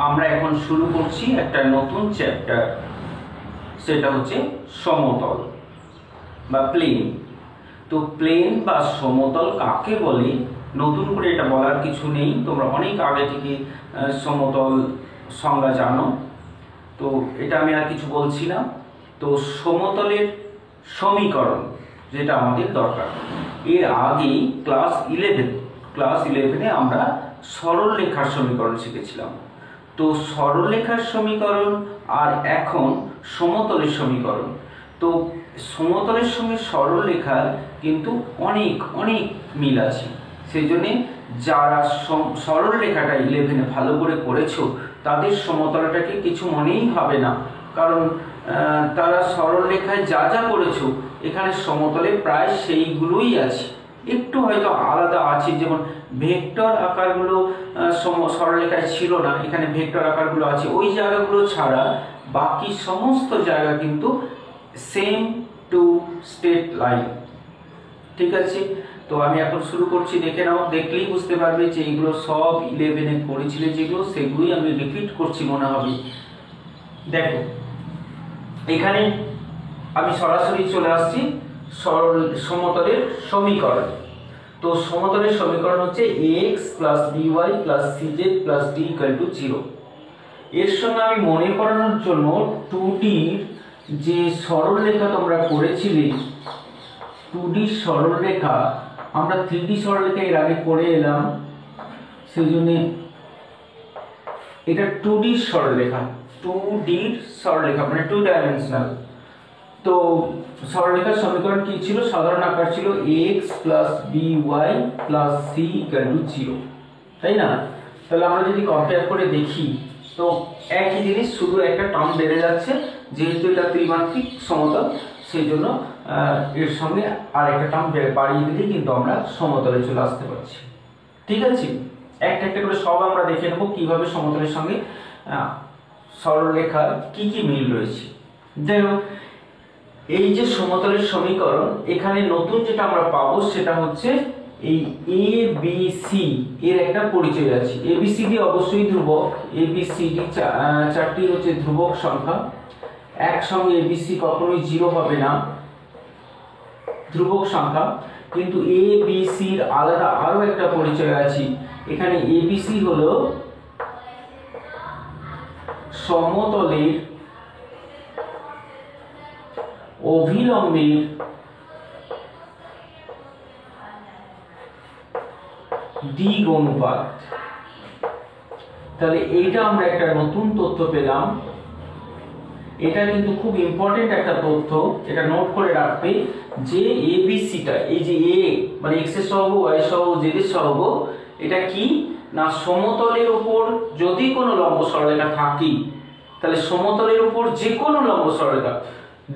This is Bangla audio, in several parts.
আমরা এখন শুরু করছি একটা নতুন চ্যাপ্টার, সেটা হচ্ছে সমতল বা প্লেন। তো প্লেন বা সমতল কাকে বলে নতুন করে এটা বলার কিছু নেই, তোমরা অনেক আগে থেকে সমতল সংজ্ঞা জানো, তো এটা আমি আর কিছু বলছি না। তো সমতলের সমীকরণ যেটা আমাদের দরকার, এর আগেই ক্লাস ইলেভেনে আমরা সরলরেখার সমীকরণ শিখেছিলাম। তো সরলরেখার সমীকরণ আর এখন সমতলের সমীকরণ, তো সমতলের সঙ্গে সরলরেখার কিন্তু অনেক অনেক মিল আছে। সেই জন্যে যারা সরলরেখাটা ইলেভেনে ভালো করে করেছো তাদের সমতলটাকে কিছু মনেই হবে না, কারণ তারা সরলরেখায় যা যা করেছো এখানে সমতলে প্রায় সেইগুলোই আছে, একটু হয়তো আলাদা আছে, যেমন ভেক্টর আকারগুলো সরলরেখায় ছিল না, এখানে ভেক্টর আকারগুলো আছে, ওই জায়গাগুলো ছাড়া বাকি সমস্ত জায়গা কিন্তু সেম টু স্ট্রেট লাইন। ঠিক আছে, তো আমি এখন শুরু করছি, দেখে নাও, দেখলেই বুঝতে পারবে যে এইগুলো সব ইলেভেনে করেছিলে যেগুলো, সেগুলোই আমি রিপিট করছি মনে হবে। দেখো এখানে আমি সরাসরি চলে আসছি সমতলের সমীকরণ। তো সমতলের সমীকরণ হচ্ছে ax plus by plus cz plus d equal to 0। এর সঙ্গে আমি মনে করানোর জন্য 2D যে সরলরেখা তোমরা করেছিলে, 2D সরলরেখা আমরা 3D সরলরেখা এর আগে করে এলাম, সেই জন্য এটা 2D সরলরেখা, 2D সরলরেখা মানে 2 ডাইমেনশনাল। তো সরলরেখার সমীকরণ কি ছিল? সাধারণ আকার ছিল ax plus by plus c equal two 0, তাই না? তাহলে আমরা যদি কম্পেয়ার করে দেখি তো একই জিনিস, শুধু একটা টার্ম বেড়ে যাচ্ছে, যেহেতু এটা ত্রিমাত্রিক সমতল সেই জন্য এর সঙ্গে আর একটা টার্ম বাড়িয়ে দিলেই কিন্তু আমরা সমতলে চলে আসতে পারছি। ঠিক আছে, একটা একটা করে সব আমরা দেখে নেব কিভাবে সমতলের সঙ্গে সরলরেখার কি কি মিল রয়েছে। দেখো এই যে সমতলের সমীকরণ, এখানে নতুন যেটা আমরা পাবো সেটা হচ্ছে এই এ বি সি এর একটা পরিচয় আছে। এ বি সি ডি অবশ্যই ধ্রুবক, এ বি সি ডি চারটি হচ্ছে ধ্রুবক সংখ্যা, একসঙ্গে এ বি সি কখনোই 0 হবে না, ধ্রুবক সংখ্যা। কিন্তু এ বি সির আলাদা আরো একটা পরিচয় আছে, এখানে এ বি সি হলো সমতলের অভিলম্বের দিক অনুপাত। তাহলে এইটা আমরা একটা নতুন তথ্য পেলাম, এটা কিন্তু খুব ইম্পর্টেন্ট একটা তথ্য, এটা নোট করে রাখবে যে এবিসিটা, এই যে এ মানে এক্স এর সহগ, ওয়াই এর সহগ, জেড এর সহগ, এটা কি না সমতলের উপর যদি কোনো লম্ব সরলরেখা থাকে তাহলে সমতলের উপর যে কোনো লম্ব সরলরেখা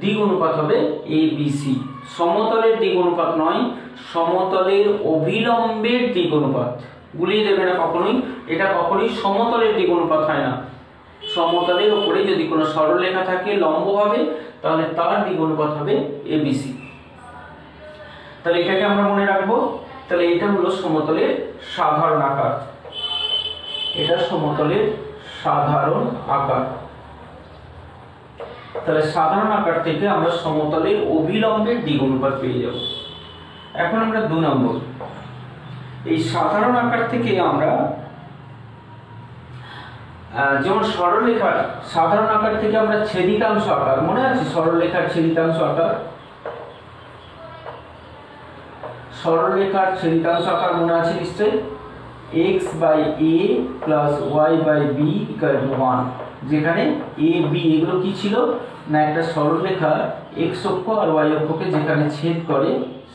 দিক অনুপাত হবে এবিসি। সমতলের দিক অনুপাত নয়, সমতলের অভিলম্বের দিক অনুপাত, গুলিয়ে দেবে না কখনোই, এটা কখনোই সমতলের দিক অনুপাত হয় না। সমতলের উপরে যদি কোনো সরলরেখা থাকে লম্ব হবে তাহলে তার দিক অনুপাত হবে এবিসি। তাহলে এটাকে আমরা মনে রাখবো। তাহলে এটা হলো সমতলের সাধারণ আকার, এটা সমতলের সাধারণ আকার। তাহলে সাধারণ আকার থেকে আমরা সমতলের অভিলম্বের দিক অনুপাত পেয়ে যাব। এখন আমরা 2 নম্বর, এই সাধারণ আকার থেকে আমরা যেমন সরলরেখার সাধারণ আকার থেকে আমরা ছেদিতাংশ আকার, মনে আছে সরলরেখার ছেদিতাংশ আকার, সরলরেখার ছেদিতাংশ আকার মনে আছে নিশ্চয়ই, x by a plus y by b equal to 1, যেখানে a b এগুলো কি ছিল না একটা সরলরেখা x অক্ষ আর y অক্ষকে যেখানে ছেদ করে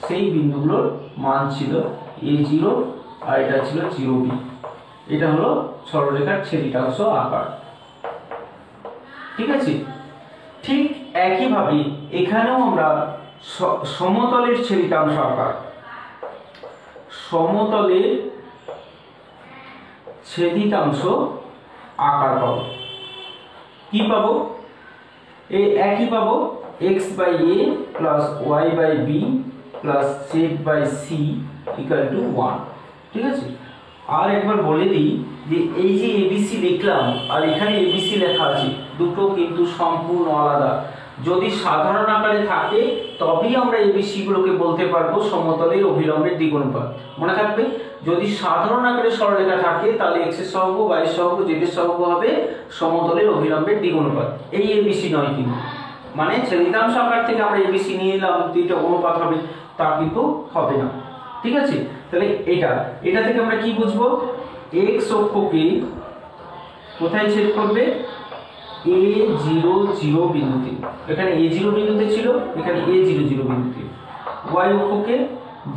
সেই বিন্দুগুলোর মান ছিল a0 আর এটা ছিল 0b। এটা হলো সরলরেখার ছেদিতাংশ আকার। ঠিক আছে, ঠিক একইভাবে এখানেও আমরা সমতলের ছেদিতাংশ আকার, সমতলের ছেদিতাংশ আকার পাবো। কি পাবো? এই একই পাবো, x by a plus y by b plus z by c equal to 1। ঠিক আছে, আর একবার বলে দিই যে এই যে এবিসি লিখলাম আর এখানে এবিসি লেখা আছে, দুটো কিন্তু সম্পূর্ণ আলাদা। যদি সাধারণ আকারে থাকে তবেই আমরা এবিসি গুলোকে বলতে পারবো সমতলের অভিলম্বের দ্বিগুণফল। মনে থাকবে, যদি সাধারণ আকারে সরলরেখা থাকে তাহলে x এর সহগ, y এর সহগ, z এর সহগ হবে সমতলের অভিলম্বের দ্বিগুণফল। এই এবিসি নয় কিন্তু, মানে ছেদিতাংশ আকার থেকে আমরা এবিসি নিয়ে এলাম দুইটা অনুপাত হবে, তা কিন্তু হবে না। ঠিক আছে, তাহলে এটা থেকে আমরা কি বুঝবো, x অক্ষকে কোথায় ছেদ করবে, a00 বিন্দুতে। এখানে a0 বিন্দুতে ছিল, এখানে a00 বিন্দুতে। y অক্ষকে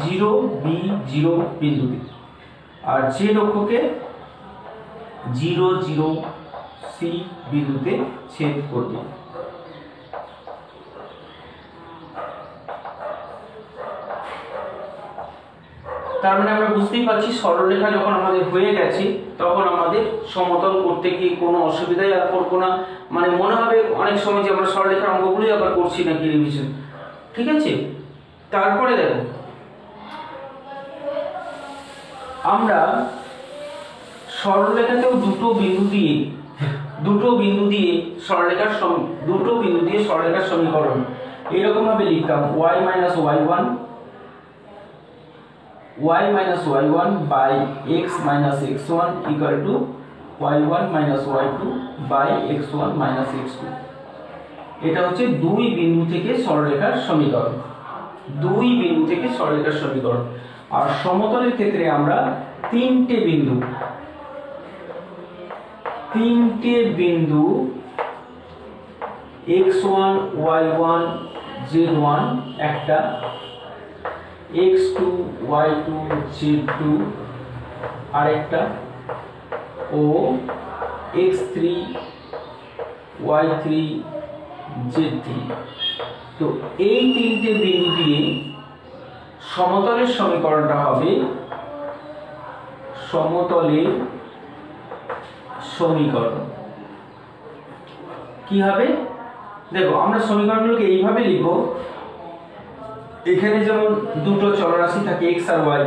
0b0 বিন্দুতে, আর z অক্ষকে 00c বিন্দুতে ছেদ করবে। তার মানে আমরা বুঝতেই পারছি সরলরেখা যখন আমাদের হয়ে গেছে তখন আমাদের সমতল করতে গিয়ে কোনো অসুবিধাই আর করবো না। মানে মনে হবে অনেক সময় যে আমরা সরলরেখার অঙ্কগুলোই আবার করছি নাকি রিভিশন। ঠিক আছে, তারপরে দেখো আমরা সরলরেখাতেও দুটো বিন্দু দিয়ে সরলরেখার সমীকরণ এরকম ভাবে লিখতাম, y minus y1 by x minus x1 equal to y1 minus y2 by x1 minus x2। এটা হচ্ছে দুই বিন্দু থেকে সরলরেখার সমীকরণ, আর সমতলের ক্ষেত্রে আমরা তিনটে বিন্দু x1 y1 z1 একটা, x2 y2 z2 আরেকটা, ও x3 y3 z3। তো এই তিনটে বিন্দু দিয়ে সমতলের সমীকরণটা হবে সমতলের সমীকরণ। কি হবে দেখো, আমরা সমীকরণগুলোকে এইভাবে লিখব, এখানে যেমন দুটো চলরাশি থাকে x আর y,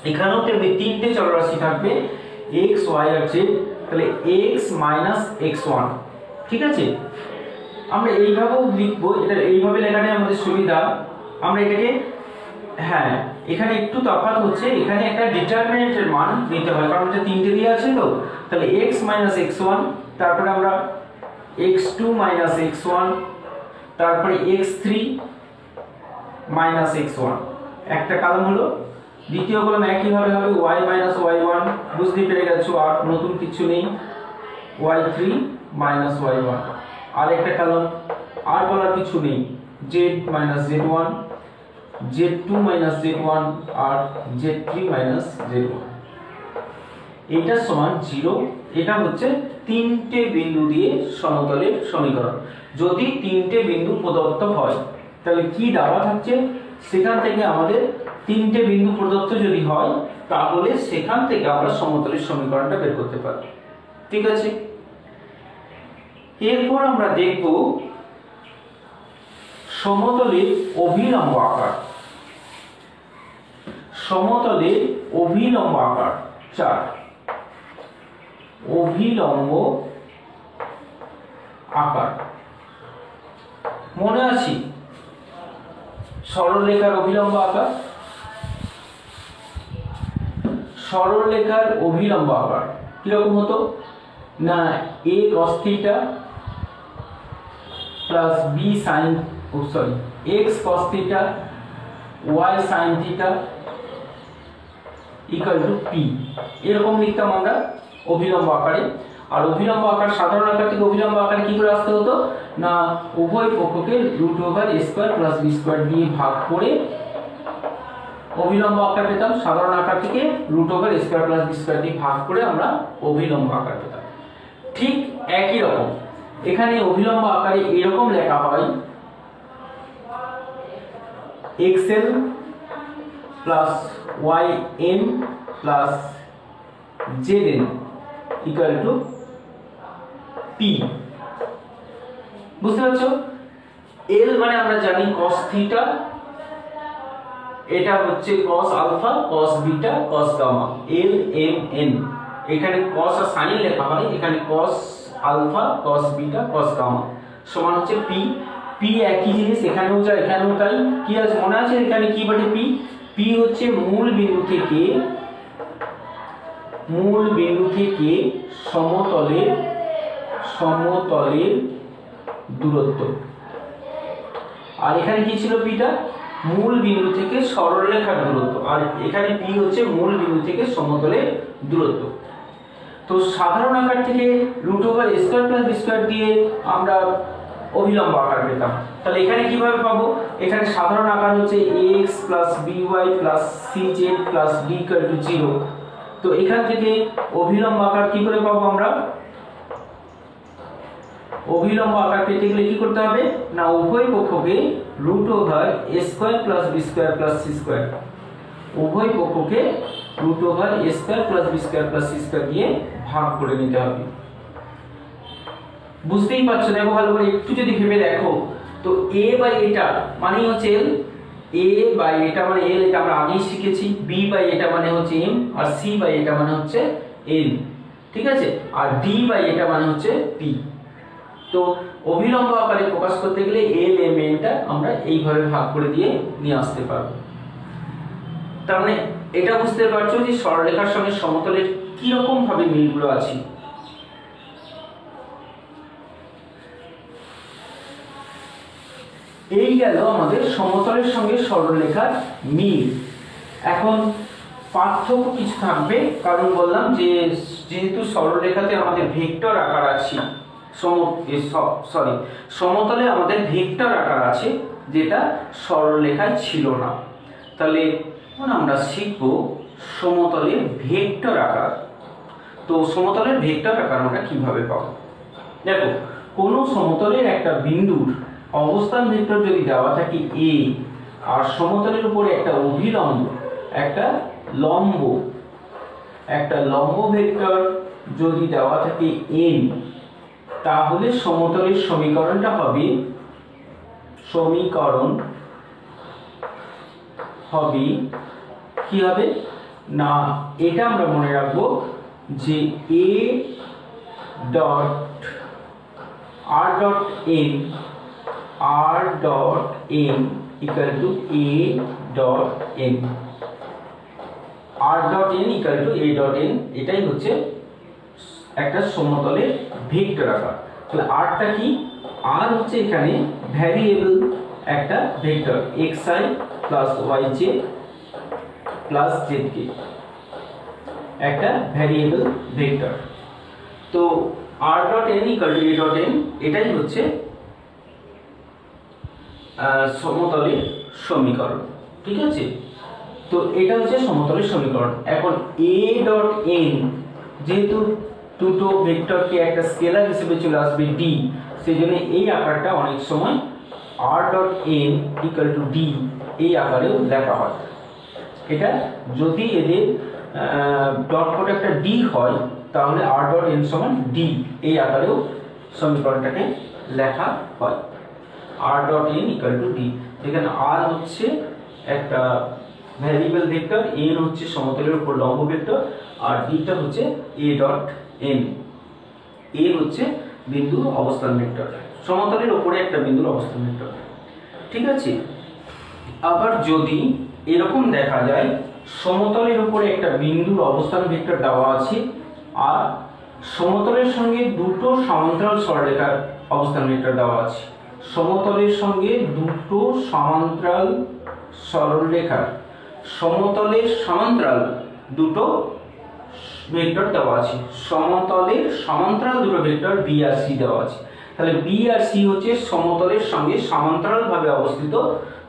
এখানেও তেমনি তিনটে চলরাশি থাকবে x y আর z, তাহলে x minus x1। ঠিক আছে, আমরা এইভাবেও লিখব, এটা এইভাবে লেখাটাই আমাদের সুবিধা। আমরা এটাকে এখানে একটু তফাৎ হচ্ছে, এখানে একটা ডিটারমিনেন্টের মান নিতে হয় কারণ এটা তিনটে দিয়ে আছে তো। তাহলে x minus x1, তারপরে আমরা x2 minus x1, তারপরে x3 minus x1, একটা কলাম হলো। দ্বিতীয় কলাম একই ভাবে হবে y minus y1, বুঝতে পেরে গেছো আর নতুন কিছু নেই, y3 minus y1, আর একটা কলাম আর বলার কিছু নেই, z minus z1, z2 minus z1 আর z3 minus z1। এটা সমান 0। এটা হচ্ছে তিনটে বিন্দু দিয়ে সমতলের সমীকরণ। যদি তিনটে বিন্দু প্রদত্ত হয় তাহলে কি দেওয়া থাকছে, সেখান থেকে আমাদের তিনটে বিন্দু প্রদত্ত যদি হয় তাহলে সেখান থেকে আমরা সমতলের সমীকরণটা বের করতে পারি। ঠিক আছে, এরপর আমরা দেখব সমতলের অভিলম্ব আকার। সমতলের অভিলম্ব আকার 4, অভিলম্ব আকার মনে আছে, সরলরেখার অভিলম্ব আকার। সরলরেখার অভিলম্ব আকার কিরকম হতো না, a cos theta plus b sin x cos theta y sin theta equal to p, এরকম লিখতাম আমরা অভিলম্ব আকারে। আর অভিলম্ব আকার সাধারণ আকার থেকে অভিলম্ব আকারে কি করে আসতে হতো না, উভয় পক্ষকে √a² + b² দিয়ে ভাগ করে অভিলম্ব আকার পেতাম। সাধারণ আকার থেকে √a² + b² দিয়ে ভাগ করে আমরা অভিলম্ব আকার পেতাম। ঠিক একই রকম এখানে অভিলম্ব আকারে এরকম লেখা হয়, xl plus yn plus zn equal to p। বুঝতে পারছো, l মানে আমরা জানি cos theta, এটা হচ্ছে cos alpha cos beta cos gamma l m n. এখানে cos আর sin লেখা হয়, এখানে cos alpha cos beta cos gamma সমান হচ্ছে পি। পি একই জিনিস এখানেও যা এখানেও তাই। কি আছে মনে আছে এখানে কি বলে পি? পি হচ্ছে মূল বিন্দু থেকে সমতলের দূরত্ব। আর এখানে কি ছিল পিটা? মূল বিন্দু থেকে সরলরেখার দূরত্ব। আর এখানে পি হচ্ছে মূল বিন্দু থেকে সমতলের দূরত্ব। তো সাধারণ আকার থেকে √a² + b² দিয়ে আমরা অভিলম্ব আকার পেতাম। তাহলে এখানে কিভাবে পাবো? এখানে সাধারণ আকার হচ্ছে ax + by + cz + d = 0। তো এখান থেকে অভিলম্ব আকার কি করে পাবো আমরা? অভিলম্ব আকার পেতে গেলে কি করতে হবে না উভয় পক্ষকে √a² + b² + c² উভয় পক্ষকে √a² + b² + c² দিয়ে ভাগ করে নিতে হবে। বুঝতেই পারছো? দেখো ভালো করে একটু যদি ভেবে দেখো তো a বাই এটা মানে হচ্ছে l, a বাই এটা মানে l, এটা আমরা আগেই শিখেছি। b বাই এটা মানে হচ্ছে m, আর c বাই এটা মানে হচ্ছে n, ঠিক আছে? আর d বাই এটা মানে হচ্ছে p। তো অভিলম্ব আকারে প্রকাশ করতে গেলে l m n টা আমরা এইভাবে ভাগ করে দিয়ে নিয়ে আসতে পারবো। তার মানে এটা বুঝতে পারছো যে সরলরেখার সঙ্গে সমতলের কি রকম ভাবে মিলগুলো আছে। এই গেল আমাদের সমতলের সঙ্গে সরলরেখার মিল। এখন পার্থক্য কিছু থাকবে, কারণ বললাম যে যেহেতু সরলরেখাতে আমাদের ভেক্টর আকার আছে, সমতলে আমাদের ভেক্টর আকার আছে যেটা সরলরেখায় ছিল না। তাহলে আমরা শিখব সমতলের ভেক্টর আকার। তো সমতলের ভেক্টর আকার আমরা কিভাবে পাবো? দেখো কোন সমতলের একটা বিন্দুর অবস্থান ভেক্টর যদি দেওয়া থাকে a, আর সমতলের উপরে একটা অভিলম্ব একটা লম্ব ভেক্টর যদি দেওয়া থাকে n, তাহলে সমতলের সমীকরণটা হবে কি হবে না এটা আমরা মনে রাখবো যে a dot r dot n equal to a dot n, r dot n equal to a dot n, এটাই হচ্ছে একটা সমতলের ভেক্টর আকার। তাহলে r টা কি? r হচ্ছে এখানে ভ্যারিয়েবল একটা vector xi plus yj plus zk, একটা ভ্যারিয়েবল ভেক্টর। তো r dot n equal to a dot n এটাই হচ্ছে সমতলের সমীকরণ, ঠিক আছে? তো এটা হচ্ছে সমতলের সমীকরণ। এখন a ডট n যেহেতু দুটো ভেক্টরকে একটা স্কেলার হিসেবে চলে আসবে d, সেজন্য এই আকারটা অনেক সময় r dot n equal to d এই আকারেও লেখা হয়। এটা যদি এদের ডট প্রোডাক্টটা d হয় তাহলে r ডট n সমান d এই আকারেও সমীকরণটাকে লেখা হয়। r dot n equal to d, এখানে r হচ্ছে একটা ভ্যারিয়েবল ভেক্টর, n হচ্ছে সমতলের উপর লম্ব ভেক্টর, আর d টা হচ্ছে a ডট n। a হচ্ছে বিন্দুর অবস্থান ভেক্টর, সমতলের উপরে একটা বিন্দুর অবস্থান ভেক্টর, ঠিক আছে? আবার যদি এরকম দেখা যায় সমতলের উপরে একটা বিন্দুর অবস্থান ভেক্টর দেওয়া আছে আর সমতলের সঙ্গে দুটো সমান্তরাল সরলরেখার অবস্থান ভেক্টর দেওয়া আছে, সমতলের সঙ্গে দুটো সমান্তরাল সরলরেখার সমতলের সমান্তরাল দুটো ভেক্টর দেওয়া আছে, সমতলের সমান্তরাল দুটো ভেক্টর বি আর সি দেওয়া আছে। তাহলে বি আর সি হচ্ছে সমতলের সঙ্গে সমান্তরাল ভাবে অবস্থিত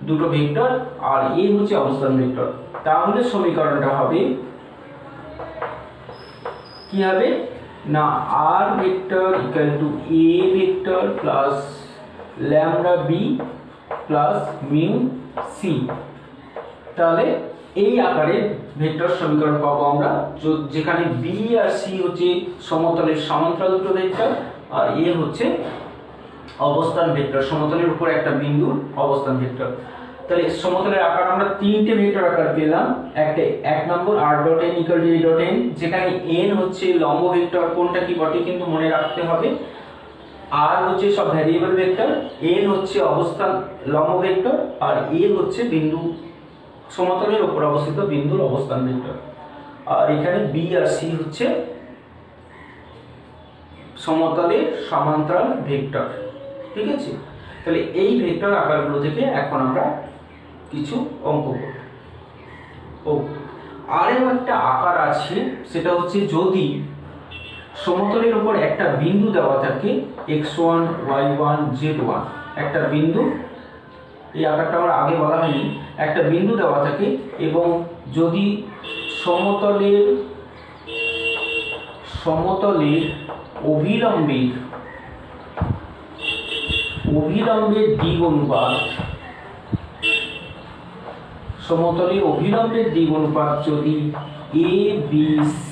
দুটো ভেক্টর, আর এ হচ্ছে অবস্থান ভেক্টর। তাহলে সমীকরণটা হবে কি হবে না r vector equal to a vector plus lambda b plus mu c. তাহলে এই আকারে ভেক্টর সমীকরণ পাবো আমরা, যেখানে বি আর সি হচ্ছে সমতলের সমান্তরাল দুটো ভেক্টর, আর এ হচ্ছে অবস্থান ভেক্টর, সমতলের উপর একটা বিন্দুর অবস্থান ভেক্টর। তাহলে সমতলের আকার আমরা তিনটে ভেক্টর আকার পেলাম। একটা 1 নম্বর r dot n equal to a dot n, যেখানে n হচ্ছে লম্ব ভেক্টর, কোনটা কি বটে কিন্তু মনে রাখতে হবে। r হচ্ছে সব ভ্যারিয়েবল ভেক্টর, n হচ্ছে অবস্থান লম্ব ভেক্টর, আর a হচ্ছে বিন্দু সমতলের উপর অবস্থিত বিন্দুর অবস্থান ভেক্টর। আর এখানে b আর c হচ্ছে সমতলের সমান্তরাল ভেক্টর। ঠিক আছে, তাহলে এই ভেক্টর আকারগুলো থেকে এখন আমরা কিছু অঙ্ক করব। আরও একটা আকার আছে, সেটা হচ্ছে যদি সমতলের উপর একটা বিন্দু দেওয়া থাকে x1 y1 z1, একটা বিন্দু, এই আকারটা আমার আগে বলা হয়নি, একটা বিন্দু দেওয়া থাকে এবং যদি সমতলের অভিলম্বের দিক অনুপাত, সমতলের অভিলম্বের দিক অনুপাত যদি a b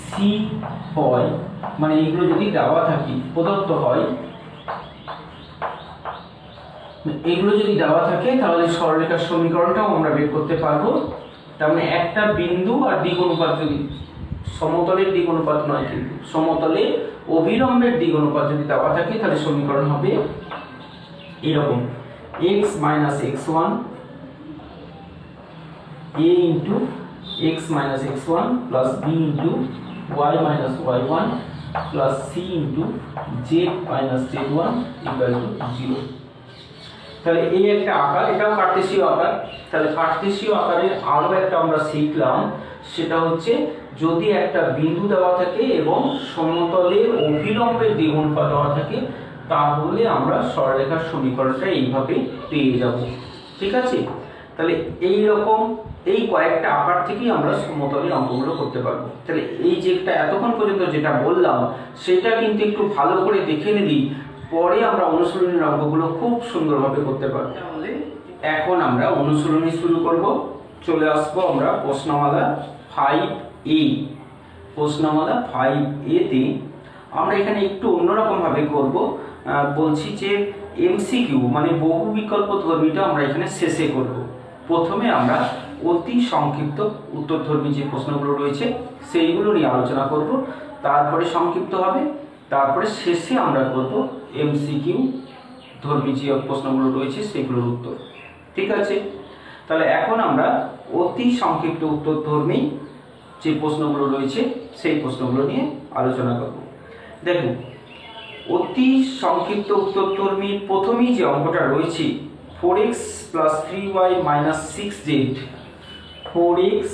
c হয়, মানে এইগুলো যদি দেওয়া থাকে প্রদত্ত হয়, এগুলো যদি দেওয়া থাকে তাহলে সরলরেখার সমীকরণটাও আমরা বের করতে পারবো। তার মানে একটা বিন্দু আর দিক অনুপাত যদি সমতলের দিক অনুপাত নয় কিন্তু সমতলের অভিলম্বের দিক অনুপাত যদি দেওয়া থাকে তাহলে সমীকরণ হবে এরকম x minus x1 a into x minus x1 plus b into y minus y1 plus c into z minus z1 equal to 0। তাহলে এই একটা আকার, এটাও কার্টেসীয় আকার। তাহলে কার্টেসীয় আকারের আরো একটা আমরা শিখলাম, সেটা হচ্ছে যদি একটা বিন্দু দেওয়া থাকে এবং সমতলের অভিলম্বের দিক অনুপাত দেওয়া থাকে তাহলে আমরা সরলরেখার সমীকরণটা এইভাবে পেয়ে যাব। ঠিক আছে, তাহলে এই রকম এই কয়েকটা আকার থেকেই আমরা সমতলের অঙ্কগুলো করতে পারবো। তাহলে এই যেটা এতক্ষণ পর্যন্ত যেটা বললাম সেটা কিন্তু একটু ভালো করে দেখে নিলি, পরে আমরা অনুশীলনের অঙ্কগুলো খুব সুন্দরভাবে করতে পারবো। তাহলে এখন আমরা অনুশীলনী শুরু করব। চলে আসবো আমরা প্রশ্নমালা 5A। প্রশ্নমালা 5A তে আমরা এখানে একটু অন্যরকম ভাবে করব। বলছি যে এমসিকিউ মানে বহু বিকল্প ধর্মীটা আমরা এখানে শেষে করব। প্রথমে আমরা অতি সংক্ষিপ্ত উত্তরধর্মী যে প্রশ্নগুলো রয়েছে সেইগুলো নিয়ে আলোচনা করব, তারপরে সংক্ষিপ্ত হবে, তারপরে শেষে আমরা করব এমসিকিউ ধর্মী যে প্রশ্নগুলো রয়েছে সেগুলোর উত্তর। ঠিক আছে, তাহলে এখন আমরা অতি সংক্ষিপ্ত উত্তরধর্মী যে প্রশ্নগুলো রয়েছে সেই প্রশ্নগুলো নিয়ে আলোচনা করব। দেখুন, অতি সংক্ষিপ্ত উত্তরধর্মীর প্রথমেই যে অঙ্কটা রয়েছে 4x plus 3y minus 6z, 4x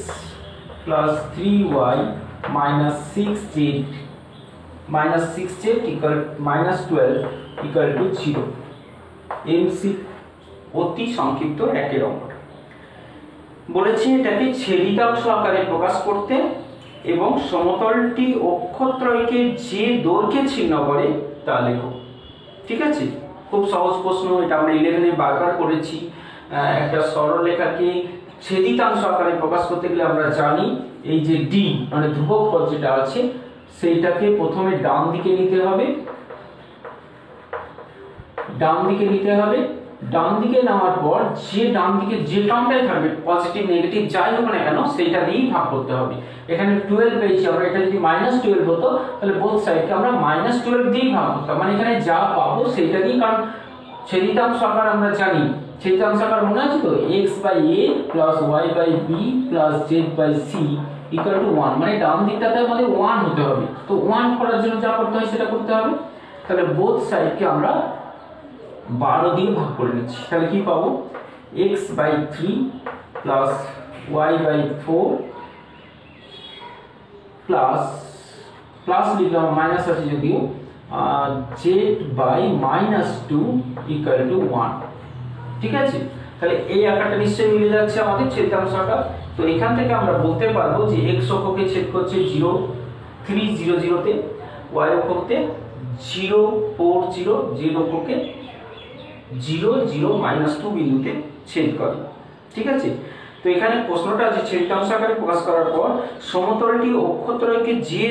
plus 3y minus 6z minus 6z equal minus 12 equal to 0। MC অতি সংক্ষিপ্ত একের অঙ্কটা বলেছি এটাকে ছেদিতাংশ আকারে প্রকাশ করতে এবং সমতলটি অক্ষত্রয়কে যে দৈর্ঘ্যে ছিন্ন করে তা লেখো। ঠিক আছে, খুব সহজ প্রশ্ন, এটা আমরা 11-এ বারবার করেছি। একটা সরলরেখাকে ছেদিতাংশ আকারে প্রকাশ করতে গেলে আমরা জানি এই যে ডি মানে ধ্রুবক পদ যেটা আছে সেইটাকে প্রথমে ডান দিকে নিতে হবে, ডান দিকে নেওয়ার পর যে ডান দিকে যে টার্মটাই থাকবে পজিটিভ নেগেটিভ যাই হোক না কেন সেইটা দিয়েই ভাগ করতে হবে। এখানে 12 পেয়েছি আমরা, এটা যদি -12 হতো তাহলে বোথ সাইডকে আমরা -12 দিয়েই ভাগ করতাম, মানে এখানে যা পাবো সেইটা দিয়েই, কারণ ছেদিতাংশ আকার আমরা জানি, ছেদিতাংশ আকার মনে আছে তো x/a plus y/b plus z/c equal to 1, মানে ডান দিকটাতে আমাদের 1 হতে হবে। তো 1 করার জন্য যা করতে হয় সেটা করতে হবে। তাহলে বোথ সাইডকে আমরা 12 দিয়ে ভাগ করে নিচ্ছি। তাহলে কি পাবো, x/3 plus y/4 প্লাস লিখলাম, মাইনাস আছে যদিও, z/-2 equal to 1। ঠিক আছে, তাহলে এই আকারটা নিশ্চয়ই মিলে যাচ্ছে আমাদের ছেদিতাংশ আকার। তো এখান থেকে আমরা বলতে পারবো যে x অক্ষকে ছেদ করছে 0 3 0 0 তে, y অক্ষকে 0 4 0, z অক্ষকে 0 0 -2 বিন্দুতে ছেদ করে। ঠিক আছে, তো এখানে প্রশ্নটা যে ছেদিতাংশ আকারে প্রকাশ করার পর সমতলটি অক্ষত্রয়কে যে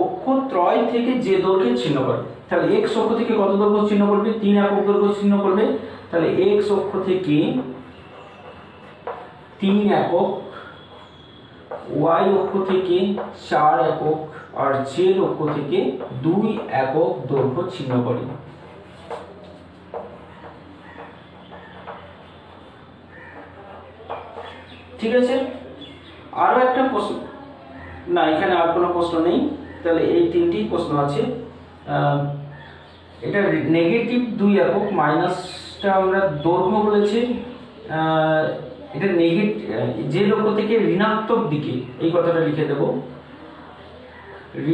অক্ষত্রয় থেকে যে দৈর্ঘ্যে ছিন্ন করে, তাহলে x অক্ষ থেকে কত দৈর্ঘ্য ছিন্ন করবে, 3 একক দৈর্ঘ্য ছিন্ন করবে। তাহলে x অক্ষ থেকে 3 একক, y অক্ষ থেকে 4 একক আর z অক্ষ থেকে 2 একক দৈর্ঘ্য ছিন্ন করি। ঠিক আছে, আরো একটা প্রশ্ন, না এখানে আর কোনো প্রশ্ন নেই, তাহলে এই তিনটি প্রশ্ন আছে। এটা নেগেটিভ 2 একক, মাইনাসটা আমরা দৈর্ঘ্য বলেছি, এটা নেগেটিভ যে লক্ষ্য থেকে ঋণাত্মক দিকে, এই কথাটা লিখে দেব,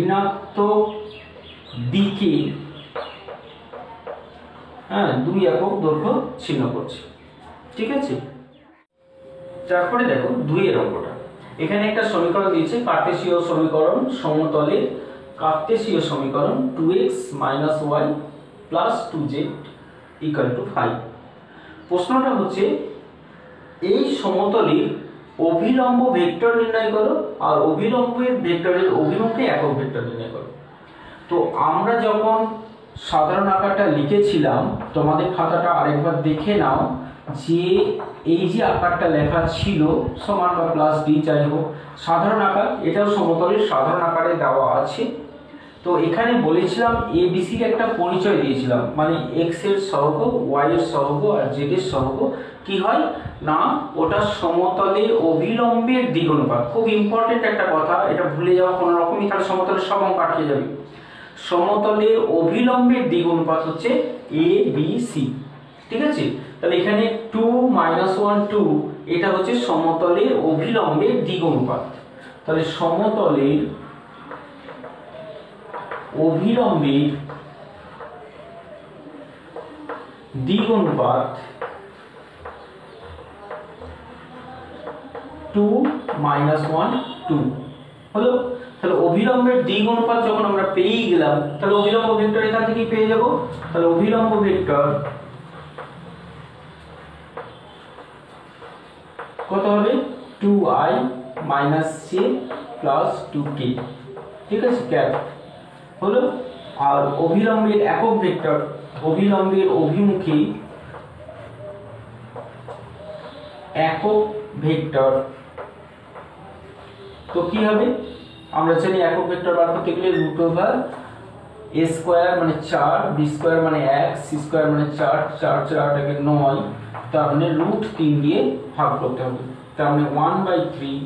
ঋণাত্মক দিকে 2 একক দৈর্ঘ্য ছিন্ন করছে। ঠিক আছে, তারপরে দেখো 2 এর অঙ্কটা। এখানে একটা সমীকরণ দিয়েছে, কার্টেসীয় সমীকরণ, সমতলে কার্টেসীয় সমীকরণ 2x - y + 2z = 5। প্রশ্নটা হচ্ছে এই সমতলের অভিলম্ব ভেক্টর নির্ণয় করো আর অভিলম্বের ভেক্টরের অভিমুখে একক ভেক্টর নির্ণয় করো। তো আমরা যখন সাধারণ আকারটা লিখেছিলাম, তোমাদের খাতাটা আরেকবার দেখে নাও, যে এই যে আকারটা লেখা ছিল সমান বা প্লাস ডি, যাই হোক সাধারণ আকার, এটাও সমতলের সাধারণ আকারে দেওয়া আছে। তো এখানে বলেছিলাম এবিসির একটা পরিচয় দিয়েছিলাম, মানে এক্স এর সহগ, ওয়াই এর সহগ আর জেড এর সহগ কি হয় না, ওটা সমতলে অভিলম্বের দিক অনুপাত। খুব ইম্পর্টেন্ট একটা কথা, এটা ভুলে যাওয়া কোনো রকমই, তাহলে সমতলের সব অঙ্ক আটকে যাবে। সমতলের অভিলম্বের দিক অনুপাত হচ্ছে এ বি সি। ঠিক আছে, তাহলে এখানে 2 - 1 2, এটা হচ্ছে সমতলের অভিলম্বের দিক অনুপাত। তাহলে সমতলের অভিলম্বের দিক অনুপাত 2 - 1 2 হলো। তাহলে অভিলম্বের দিক অনুপাত যখন আমরা পেয়ে গেলাম, তাহলে অভিলম্ব ভেক্টর এখান থেকে পেয়ে যাব। তাহলে অভিলম্ব ভেক্টর কত হবে, 2i - j + 2k। ঠিক আছে, ক্যাপ হলো। আর অভিলম্বের একক ভেক্টর, অভিলম্বের অভিমুখী একক ভেক্টর, তো কি হবে, আমরা জানি একক ভেক্টর বার করতে গেলে √a² মানে 4, b² মানে 1, c² মানে 4, 4 4 টাকে 9, তার মানে √3 দিয়ে ভাগ করতে হবে। তার মানে 1/3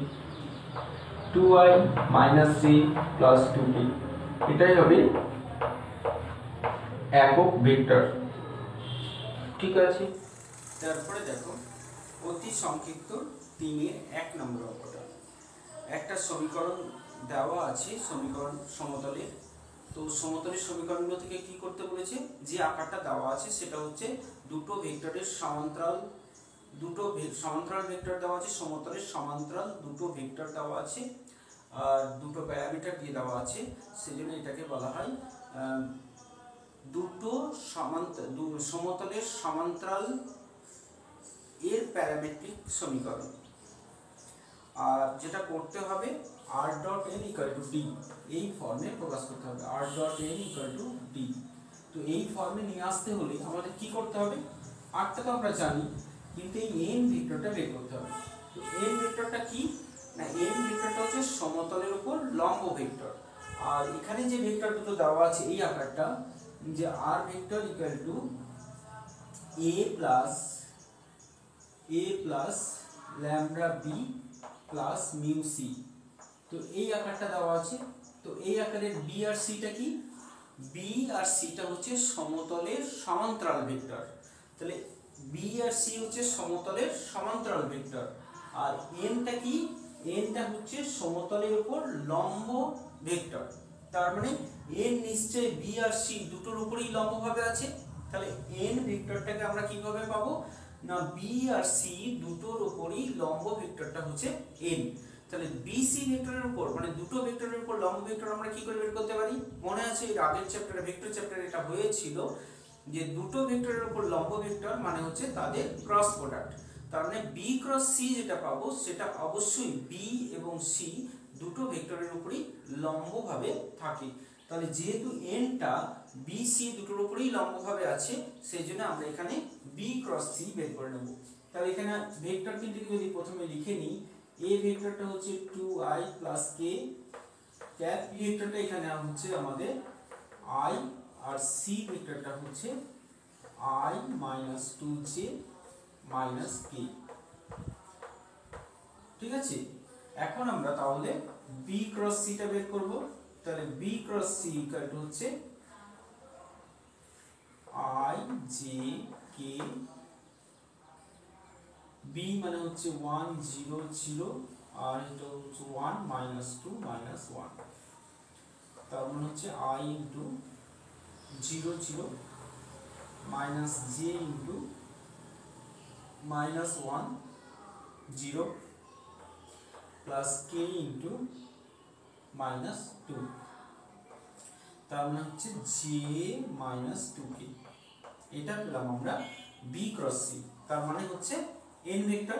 2i - j + 2k, এটাই হবে একক ভেক্টর। ঠিক আছে, তারপরে দেখো অতি সংক্ষিপ্ত 3 এর 1 নম্বর অঙ্কটা। একটা সমীকরণ দেওয়া আছে, সমীকরণ সমতলে। তো সমতলের সমীকরণগুলো থেকে কি করতে বলেছে, যে আকারটা দেওয়া আছে সেটা হচ্ছে দুটো ভেক্টরের সমান্তরাল, দুটো সমান্তরাল ভেক্টর দেওয়া আছে, সমতলের সমান্তরাল দুটো ভেক্টর দেওয়া আছে আর দুটো প্যারামিটার দিয়ে দেওয়া আছে, সেজন্য এটাকে বলা হয় দুটো সমতলের সমান্তরাল এর প্যারামেট্রিক সমীকরণ। আর যেটা করতে হবে r.n = d, এই ফর্মে প্রকাশ করতে হবে, r.n = d। তো এই ফর্মে নিয়ে আসতে হলে আমাদের কি করতে হবে, rটা তো আমরা জানি, কিন্তু এই n ভেক্টরটা বের করতে হবে। তো n ভেক্টরটা কি না, n ভেক্টরটা হচ্ছে সমতলের উপর লম্ব ভেক্টর। আর এখানে যে ভেক্টর দুটো দেওয়া আছে এই আকারটা, যে r vector = a plus lambda b plus mu c। তো এই আকারটা দেওয়া আছে। তো এই আকারের b আর c টা কি, b আর c টা হচ্ছে সমতলের সমান্তরাল ভেক্টর। তাহলে b আর c হচ্ছে সমতলের সমান্তরাল ভেক্টর। আর n টা কি, n টা হচ্ছে সমতলের উপর লম্ব ভেক্টর। তার মানে n নিশ্চয়ই b আর c দুটোর উপরেই লম্বভাবে আছে। তাহলে n ভেক্টরটাকে আমরা কিভাবে পাবো না, b আর c দুটোর উপরই লম্ব ভেক্টরটা হচ্ছে n। তাহলে bc ভেক্টরের উপর, মানে দুটো ভেক্টরের উপর লম্ব ভেক্টর আমরা কি করে বের করতে পারি, মনে আছে এর আগের চ্যাপ্টারে, ভেক্টর চ্যাপ্টারে এটা হয়েছিল যে দুটো ভেক্টরের উপর লম্ব ভেক্টর মানে হচ্ছে তাদের ক্রস প্রোডাক্ট। তার মানে b × c যেটা পাবো সেটা অবশ্যই b এবং c দুটো ভেক্টরের উপরই লম্বভাবে থাকে। তাহলে যেহেতু n টা b c দুটোর উপরেই লম্বভাবে আছে, সেই জন্য আমরা এখানে b × c বের করে নেব। তাহলে এখানে ভেক্টর কিন্তু যদি প্রথমে লিখে নিই, a ভেক্টরটা হচ্ছে 2i plus k cap, b ভেক্টরটা এখানে হচ্ছে আমাদের i, আর c ভেক্টরটা হচ্ছে i minus 2j minus k। ঠিক আছে, এখন আমরা তাহলে b ক্রস c টা বের করব। তাহলে b cross c equal two হচ্ছে i j k, b মানে হচ্ছে 1 0 0, আর এটা হচ্ছে 1 মাইনাস 2 মাইনাস 1, তার মানে হচ্ছে i into 0 0 minus j into minus 1 0 plus k into minus 2, তার মানে হচ্ছে j মাইনাস 2k। এটা পেলাম আমরা b ক্রস c, তার মানে হচ্ছে n ভেক্টর,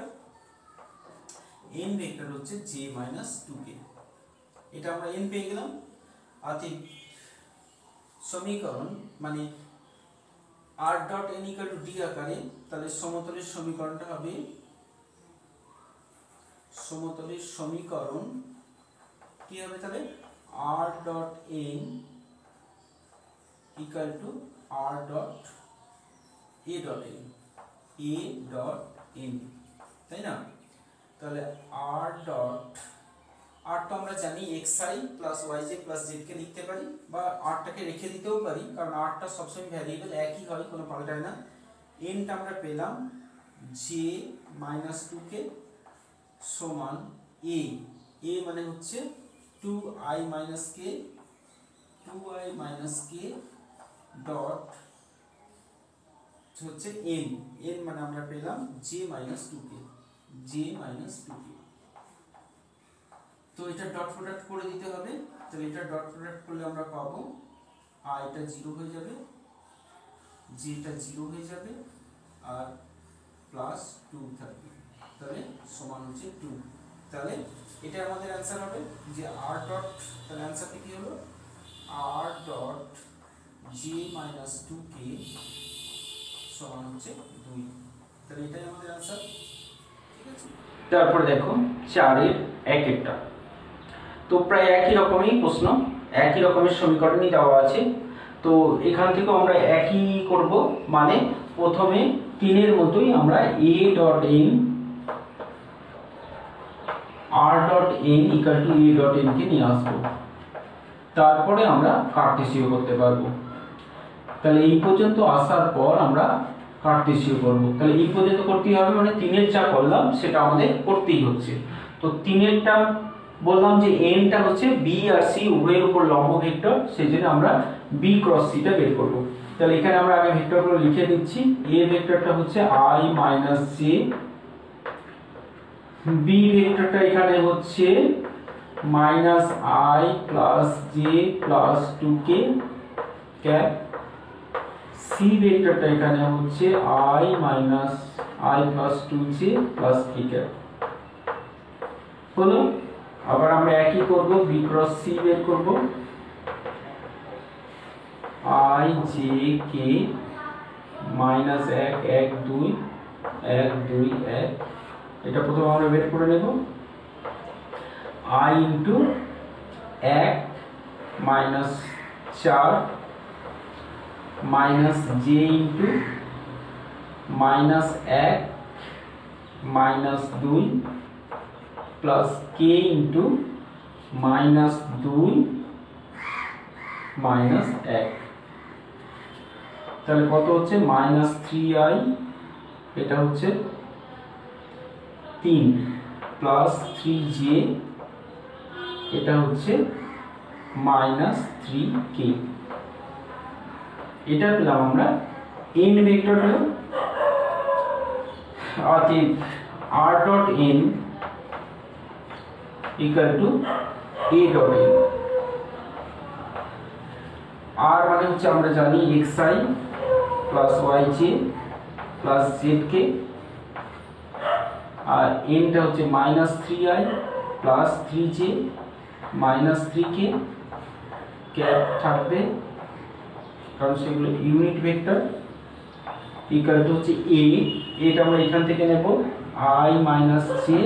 n ভেক্টর হচ্ছে j মাইনাস 2k। এটা আমরা n পেয়ে গেলাম। অতএব সমীকরণ মানে r dot n equal to d আকারে, তাহলে সমতলের সমীকরণটা হবে, সমতলের সমীকরণ কি হবে তাহলে r dot n equal to r dot a dot n, a dot n, তাই না? তাহলে r ডট, r তো আমরা জানি xi plus yj plus z কে লিখতে পারি, বা r টাকে রেখে দিতেও পারি, কারণ r টা সবসময় ভ্যারিয়েবল একই হয়, কোনো পাল্টায় না। n টা আমরা পেলাম j মাইনাস 2k সমান a, a মানে হচ্ছে 2i minus k, 2i minus k dot হচ্ছে n, n মানে আমরা পেলাম j minus 2k, j minus 2k। তো এটা ডট প্রোডাক্ট করে দিতে হবে। তাহলে এটা ডট প্রোডাক্ট করলে আমরা পাবো i টা 0 হয়ে যাবে, j টা 0 হয়ে যাবে, আর প্লাস 2 থাকবে, তাহলে সমান হচ্ছে 2। তাহলে এটা আমাদের অ্যান্সার হবে যে r ডট, তাহলে অ্যান্সারটা কি হলো r dot j minus 2k সমান হচ্ছে 2। তাহলে এটাই আমাদের অ্যান্সার। ঠিক আছে, তারপরে দেখো 4-এর 1-একটা, তো প্রায় একই রকমই প্রশ্ন, একই রকমের সমীকরণই দেওয়া আছে। তো এখান থেকে আমরা একই করব, মানে প্রথমে 3-এর মতোই আমরা a dot n r dot n equal to a dot n কে নিয়ে আসবো, তারপরে আমরা কার্টেসীয় করতে পারবো। তাহলে এই পর্যন্ত আসার পর আমরা কার্টেসীয় করব। তাহলে এই পর্যন্ত করতেই হবে, মানে 3-এর যা করলাম সেটা আমাদের করতেই হচ্ছে। তো 3-এরটা বললাম যে n টা হচ্ছে b আর c উভয়ের উপর লম্ব ভেক্টর, সেই জন্য আমরা b ক্রস c টা বের করব। তাহলে এখানে আমরা আগে ভেক্টরগুলো লিখে দিচ্ছি। a ভেক্টরটা হচ্ছে i মাইনাস j, b ভেক্টরটা এখানে হচ্ছে minus i plus j plus 2k cap, c ভেক্টরটা এখানে হচ্ছে i minus i plus 2j plus k cap. হলো, আবার আমরা একই করব, b ক্রস c বের করব, i j k মাইনাস 1 1 2 1 2 1, এটা প্রথমে আমরা বের করে নেব। i into 1 minus 4 minus j into minus 1 minus 2 plus k into minus 2 minus 1, তাহলে কত হচ্ছে মাইনাস 3i, এটা হচ্ছে 3 প্লাস 3j, এটা হচ্ছে মাইনাস 3k। এটা পেলাম আমরা n ভেক্টর পেলাম। অতএব r dot n equal to a dot n, r মানে হচ্ছে আমরা জানি xi plus yj plus zk, আর n টা হচ্ছে minus 3i plus 3j minus 3k cap থাকবে, কারণ সেগুলো ইউনিট ভেক্টর। ইকুয়াল টু হচ্ছে এটা আমরা এখান থেকে নেব I minus J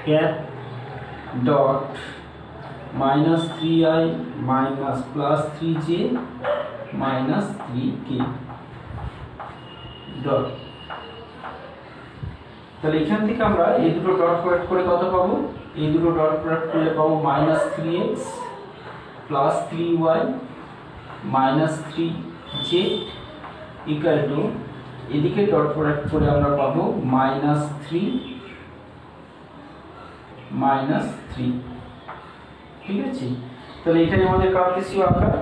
cap dot minus 3i minus plus 3j minus 3k dot. তাহলে এখান থেকে আমরা এই দুটো ডট প্রোডাক্ট করে কত পাবো? এই দুটো ডট প্রোডাক্ট করে পাবো minus 3x plus 3y minus 3j equal to এদিকে ডট প্রোডাক্ট করে আমরা পাবো মাইনাস 3 মাইনাস 3। ঠিক আছে, তাহলে এখানে আমাদের কার্টেসীয় আকার,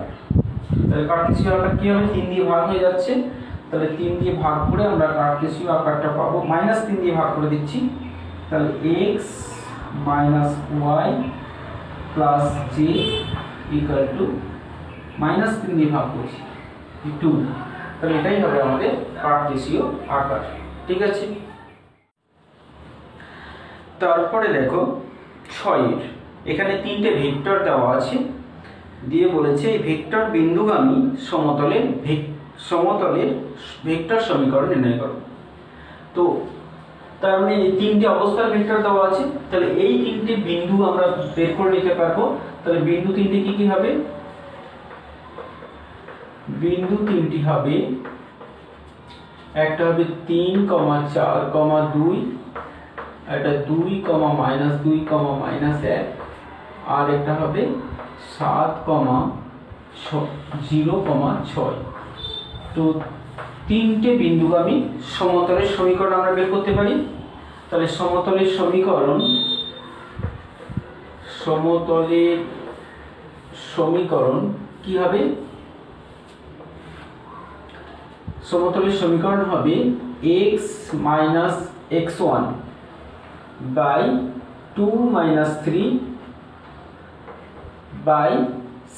তাহলে কার্টেসীয় আকার কি হবে? 3 দিয়ে ভাগ হয়ে যাচ্ছে, তাহলে 3 দিয়ে ভাগ করে আমরা কার্টেসীয় আকারটা পাবো মাইনাস 3 দিয়ে ভাগ করে দিচ্ছি, তাহলে x minus y plus j equal to minus 3 দিয়ে ভাগ করছি 2। তাহলে এটাই হবে আমাদের কার্টেসীয় আকার। ঠিক আছে, তারপরে দেখো 6 এখানে 3টে ভেক্টর দেওয়া আছে, দিয়ে বলেছে এই ভেক্টর বিন্দুগামী সমতলের ভেক্টর সমীকরণ নির্ণয় করো। তো তার মানে এই 3টে অবস্থার ভেক্টর দেওয়া আছে, তাহলে এই 3টে বিন্দু আমরা বের করে নিতে পারবো। তাহলে বিন্দু 3টে কি কি হবে? বিন্দু 3টি হবে, একটা হবে 3, 4, 2, একটা 2, মাইনাস 2, মাইনাস 1, আর একটা হবে 7, 0, 6। তো 3টে বিন্দুগামী সমতলের সমীকরণ আমরা বের করতে পারি। তাহলে সমতলের সমীকরণ কি হবে? সমতলের সমীকরণ হবে x minus x1 by 2 minus 3 by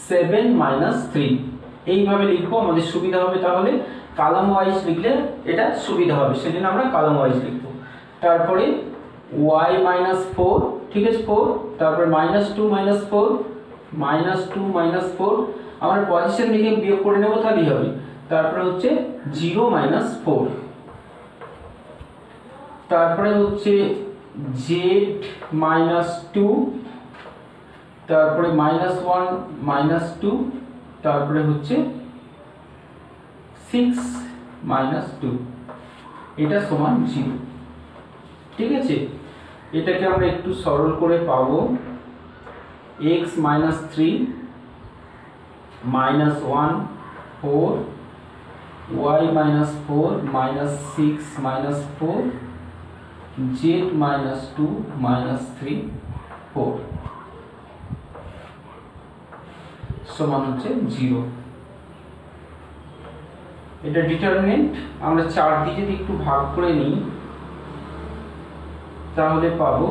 7 minus 3। এইভাবে লিখবো, আমাদের সুবিধা হবে। তাহলে কলাম ওয়াইজ লিখলে এটা সুবিধা হবে, সেজন্য আমরা কলাম ওয়াইজ লিখবো। তারপরে y মাইনাস 4, ঠিক আছে 4, তারপরে মাইনাস 2 মাইনাস 4, মাইনাস 2 মাইনাস 4, আমরা পজিশন লিখে বিয়োগ করে নেবো, তাহলেই হবে। তারপরে হচ্ছে 0 মাইনাস 4, তারপরে হচ্ছে z মাইনাস 2, তারপরে মাইনাস 1 মাইনাস 2, তারপরে হচ্ছে 6 মাইনাস 2, এটা সমান 0। ঠিক আছে, এটাকে আমরা একটু সরল করে পাবো x minus 3 minus 1 4, y minus 4 minus 6 minus 4, z minus 2 minus 3 4 সমান হচ্ছে 0। এটা ডিটারমিনেন্ট আমরা 4 দিয়ে যদি একটু ভাগ করে নিই, তাহলে পাবো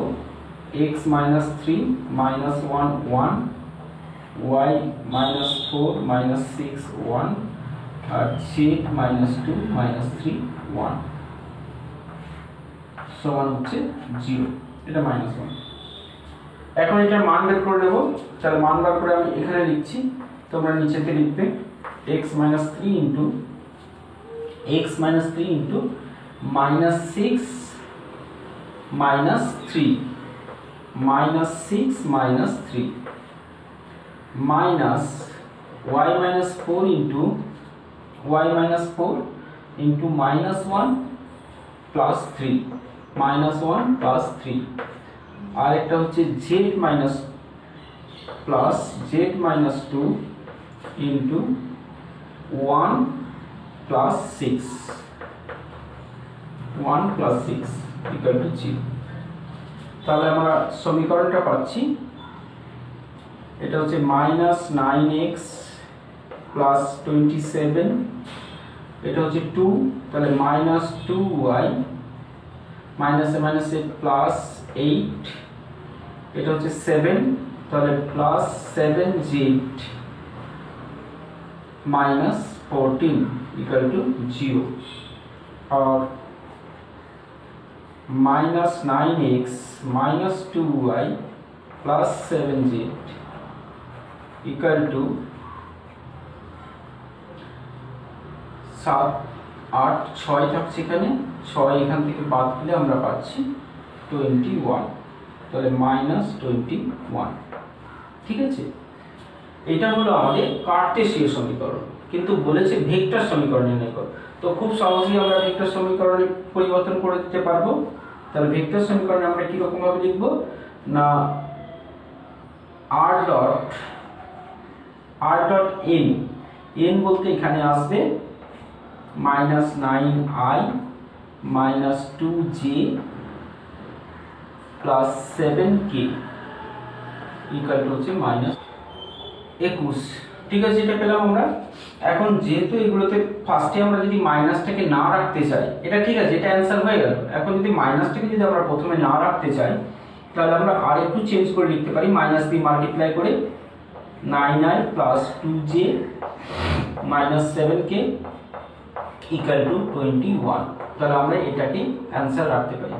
x minus 3 minus 1 1, y minus 4 minus 6 1, আর z মাইনাস 2 মাইনাস 3 1 সমান হচ্ছে 0। এটা মাইনাস 1। এখন এটার মান বের করে নেব। তাহলে মান বের করে আমি এখানে লিখছি, তোমরা নিচেতে লিখবে x minus 3 into minus 6 minus 3 minus 6 minus 3 minus y minus 4 into minus 1 plus 3 minus 1 plus 3, আর একটা হচ্ছে z minus 2 into 1 plus 6 equal to 0। তাহলে আমরা সমীকরণটা পাচ্ছি, এটা হচ্ছে মাইনাস 9x প্লাস 27, এটা হচ্ছে 2, তাহলে মাইনাস 2y মাইনাসে মাইনাসে প্লাস 8, এটা হচ্ছে 7, তাহলে plus 7z minus 14 equal to 0, और minus 9x minus 2y plus 7z equal to 7 8 6 থাকছে এখানে, 6 এখান থেকে বাদ দিলে আমরা পাচ্ছি 21, তাহলে -21। ঠিক আছে, এটা হলো আমাদের কার্টেসীয় সমীকরণ। কিন্তু বলেছে ভেক্টর সমীকরণ নির্ণয় করো, তো খুব সহজেই আমরা ভেক্টর সমীকরণে পরিবর্তন করে দিতে পারবো। তাহলে ভেক্টর সমীকরণে আমরা কিরকম ভাবে লিখব না, r ডট n বলতে এখানে আসবে -9i - 2j plus 7k equal to হচ্ছে -21। ঠিক আছে, এটা পেলাম আমরা। এখন যেহেতু এগুলোতে ফার্স্টে আমরা যদি মাইনাসটাকে না রাখতে চাই, এটা ঠিক আছে, এটা অ্যান্সার হয়ে গেল। এখন যদি মাইনাসটাকে যদি আমরা প্রথমে না রাখতে চাই, তাহলে আমরা আর একটু চেঞ্জ করে লিখতে পারি, মাইনাস দিয়ে মাল্টিপ্লাই করে 9i plus 2j minus 7k equal to 21। তাহলে আমরা এটাকে অ্যান্সার রাখতে পারি,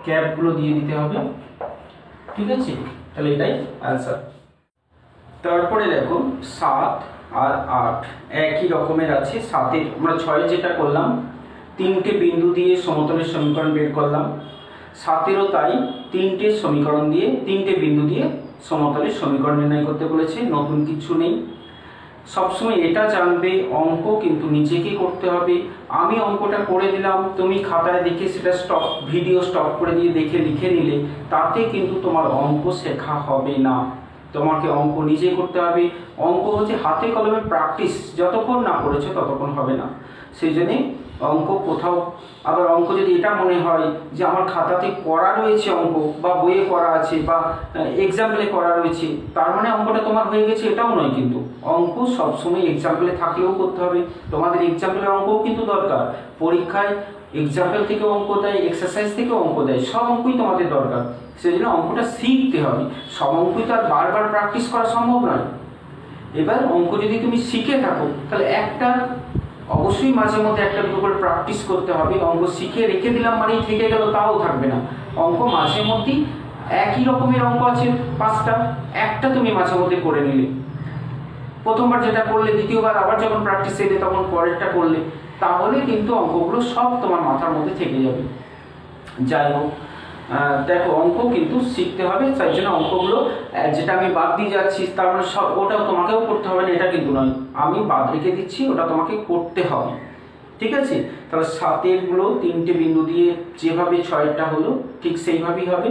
ক্যাপগুলো দিয়ে দিতে হবে। ঠিক আছে, তাহলে এটাই অ্যান্সার। তারপরে দেখো 7 আর 8 একই রকমের আছে। 7-এর আমরা 6 যেটা করলাম, 3টে বিন্দু দিয়ে সমতলের সমীকরণ বের করলাম। 7-এরও তাই, 3টে সমীকরণ দিয়ে 3টে বিন্দু দিয়ে সমতলের সমীকরণ নির্ণয় করতে বলেছে, নতুন কিছু নেই। সবসময় এটা জানবে অঙ্ক কিন্তু নিজেকে করতে হবে। আমি অঙ্কটা করে দিলাম, তুমি খাতায় দেখে সেটা ভিডিও স্টপ করে দিয়ে দেখে লিখে নিলে তাতে কিন্তু তোমার অঙ্ক শেখা হবে না। তোমাকে অঙ্ক নিজে করতে হবে। অঙ্ক হচ্ছে হাতে কলমে প্র্যাকটিস, যতক্ষণ না করেছো ততক্ষণ হবে না। সেই জন্যে অঙ্ক কোথাও, আবার অঙ্ক যদি এটা মনে হয় যে আমার খাতাতে করা রয়েছে অঙ্ক, বা বইয়ে করা আছে, বা এক্সাম্পলে করা রয়েছে, তার মানে অঙ্কটা তোমার হয়ে গেছে, এটাও নয়। কিন্তু অঙ্ক সবসময় এক্সাম্পলে থাকলেও করতে হবে। তোমাদের এক্সাম্পলের অঙ্কও কিন্তু দরকার। পরীক্ষায় এক্সাম্পল থেকে অঙ্ক দেয়, এক্সারসাইজ থেকে অঙ্ক দেয়, সব অঙ্কই তোমাদের দরকার। সেই জন্য অঙ্কটা শিখতে হবে। সব অঙ্কই তো আর বারবার প্র্যাকটিস করা সম্ভব নয়। এবার অঙ্ক যদি তুমি শিখে থাকো, তাহলে একটা অবশ্যই মাঝে মধ্যে একটা দুটো করে প্র্যাকটিস করতে হবে। অঙ্ক শিখে রেখে দিলাম মানেই থেকে গেল, তাও থাকবে না। অঙ্ক মাঝে মধ্যেই একই রকমের অঙ্ক আছে 5টা, একটা তুমি মাঝে মধ্যে করে নিলে, প্রথমবার যেটা করলে দ্বিতীয়বার আবার যখন প্র্যাকটিস এলে তখন পরেরটা করলে, তাহলে কিন্তু অঙ্কগুলো সব তোমার মাথার মধ্যে থেকে যাবে। যাই হোক, দেখো অঙ্ক কিন্তু শিখতে হবে। তাই জন্য অঙ্কগুলো যেটা আমি বাদ দিয়ে যাচ্ছি তার মানে সব ওটাও তোমাকেও করতে হবে না, এটা কিন্তু নয়। আমি বাদ রেখে দিচ্ছি, ওটা তোমাকে করতে হবে। ঠিক আছে, তাহলে 7-এরগুলো 3টে বিন্দু দিয়ে যেভাবে 6-এরটা হলো ঠিক সেইভাবেই হবে।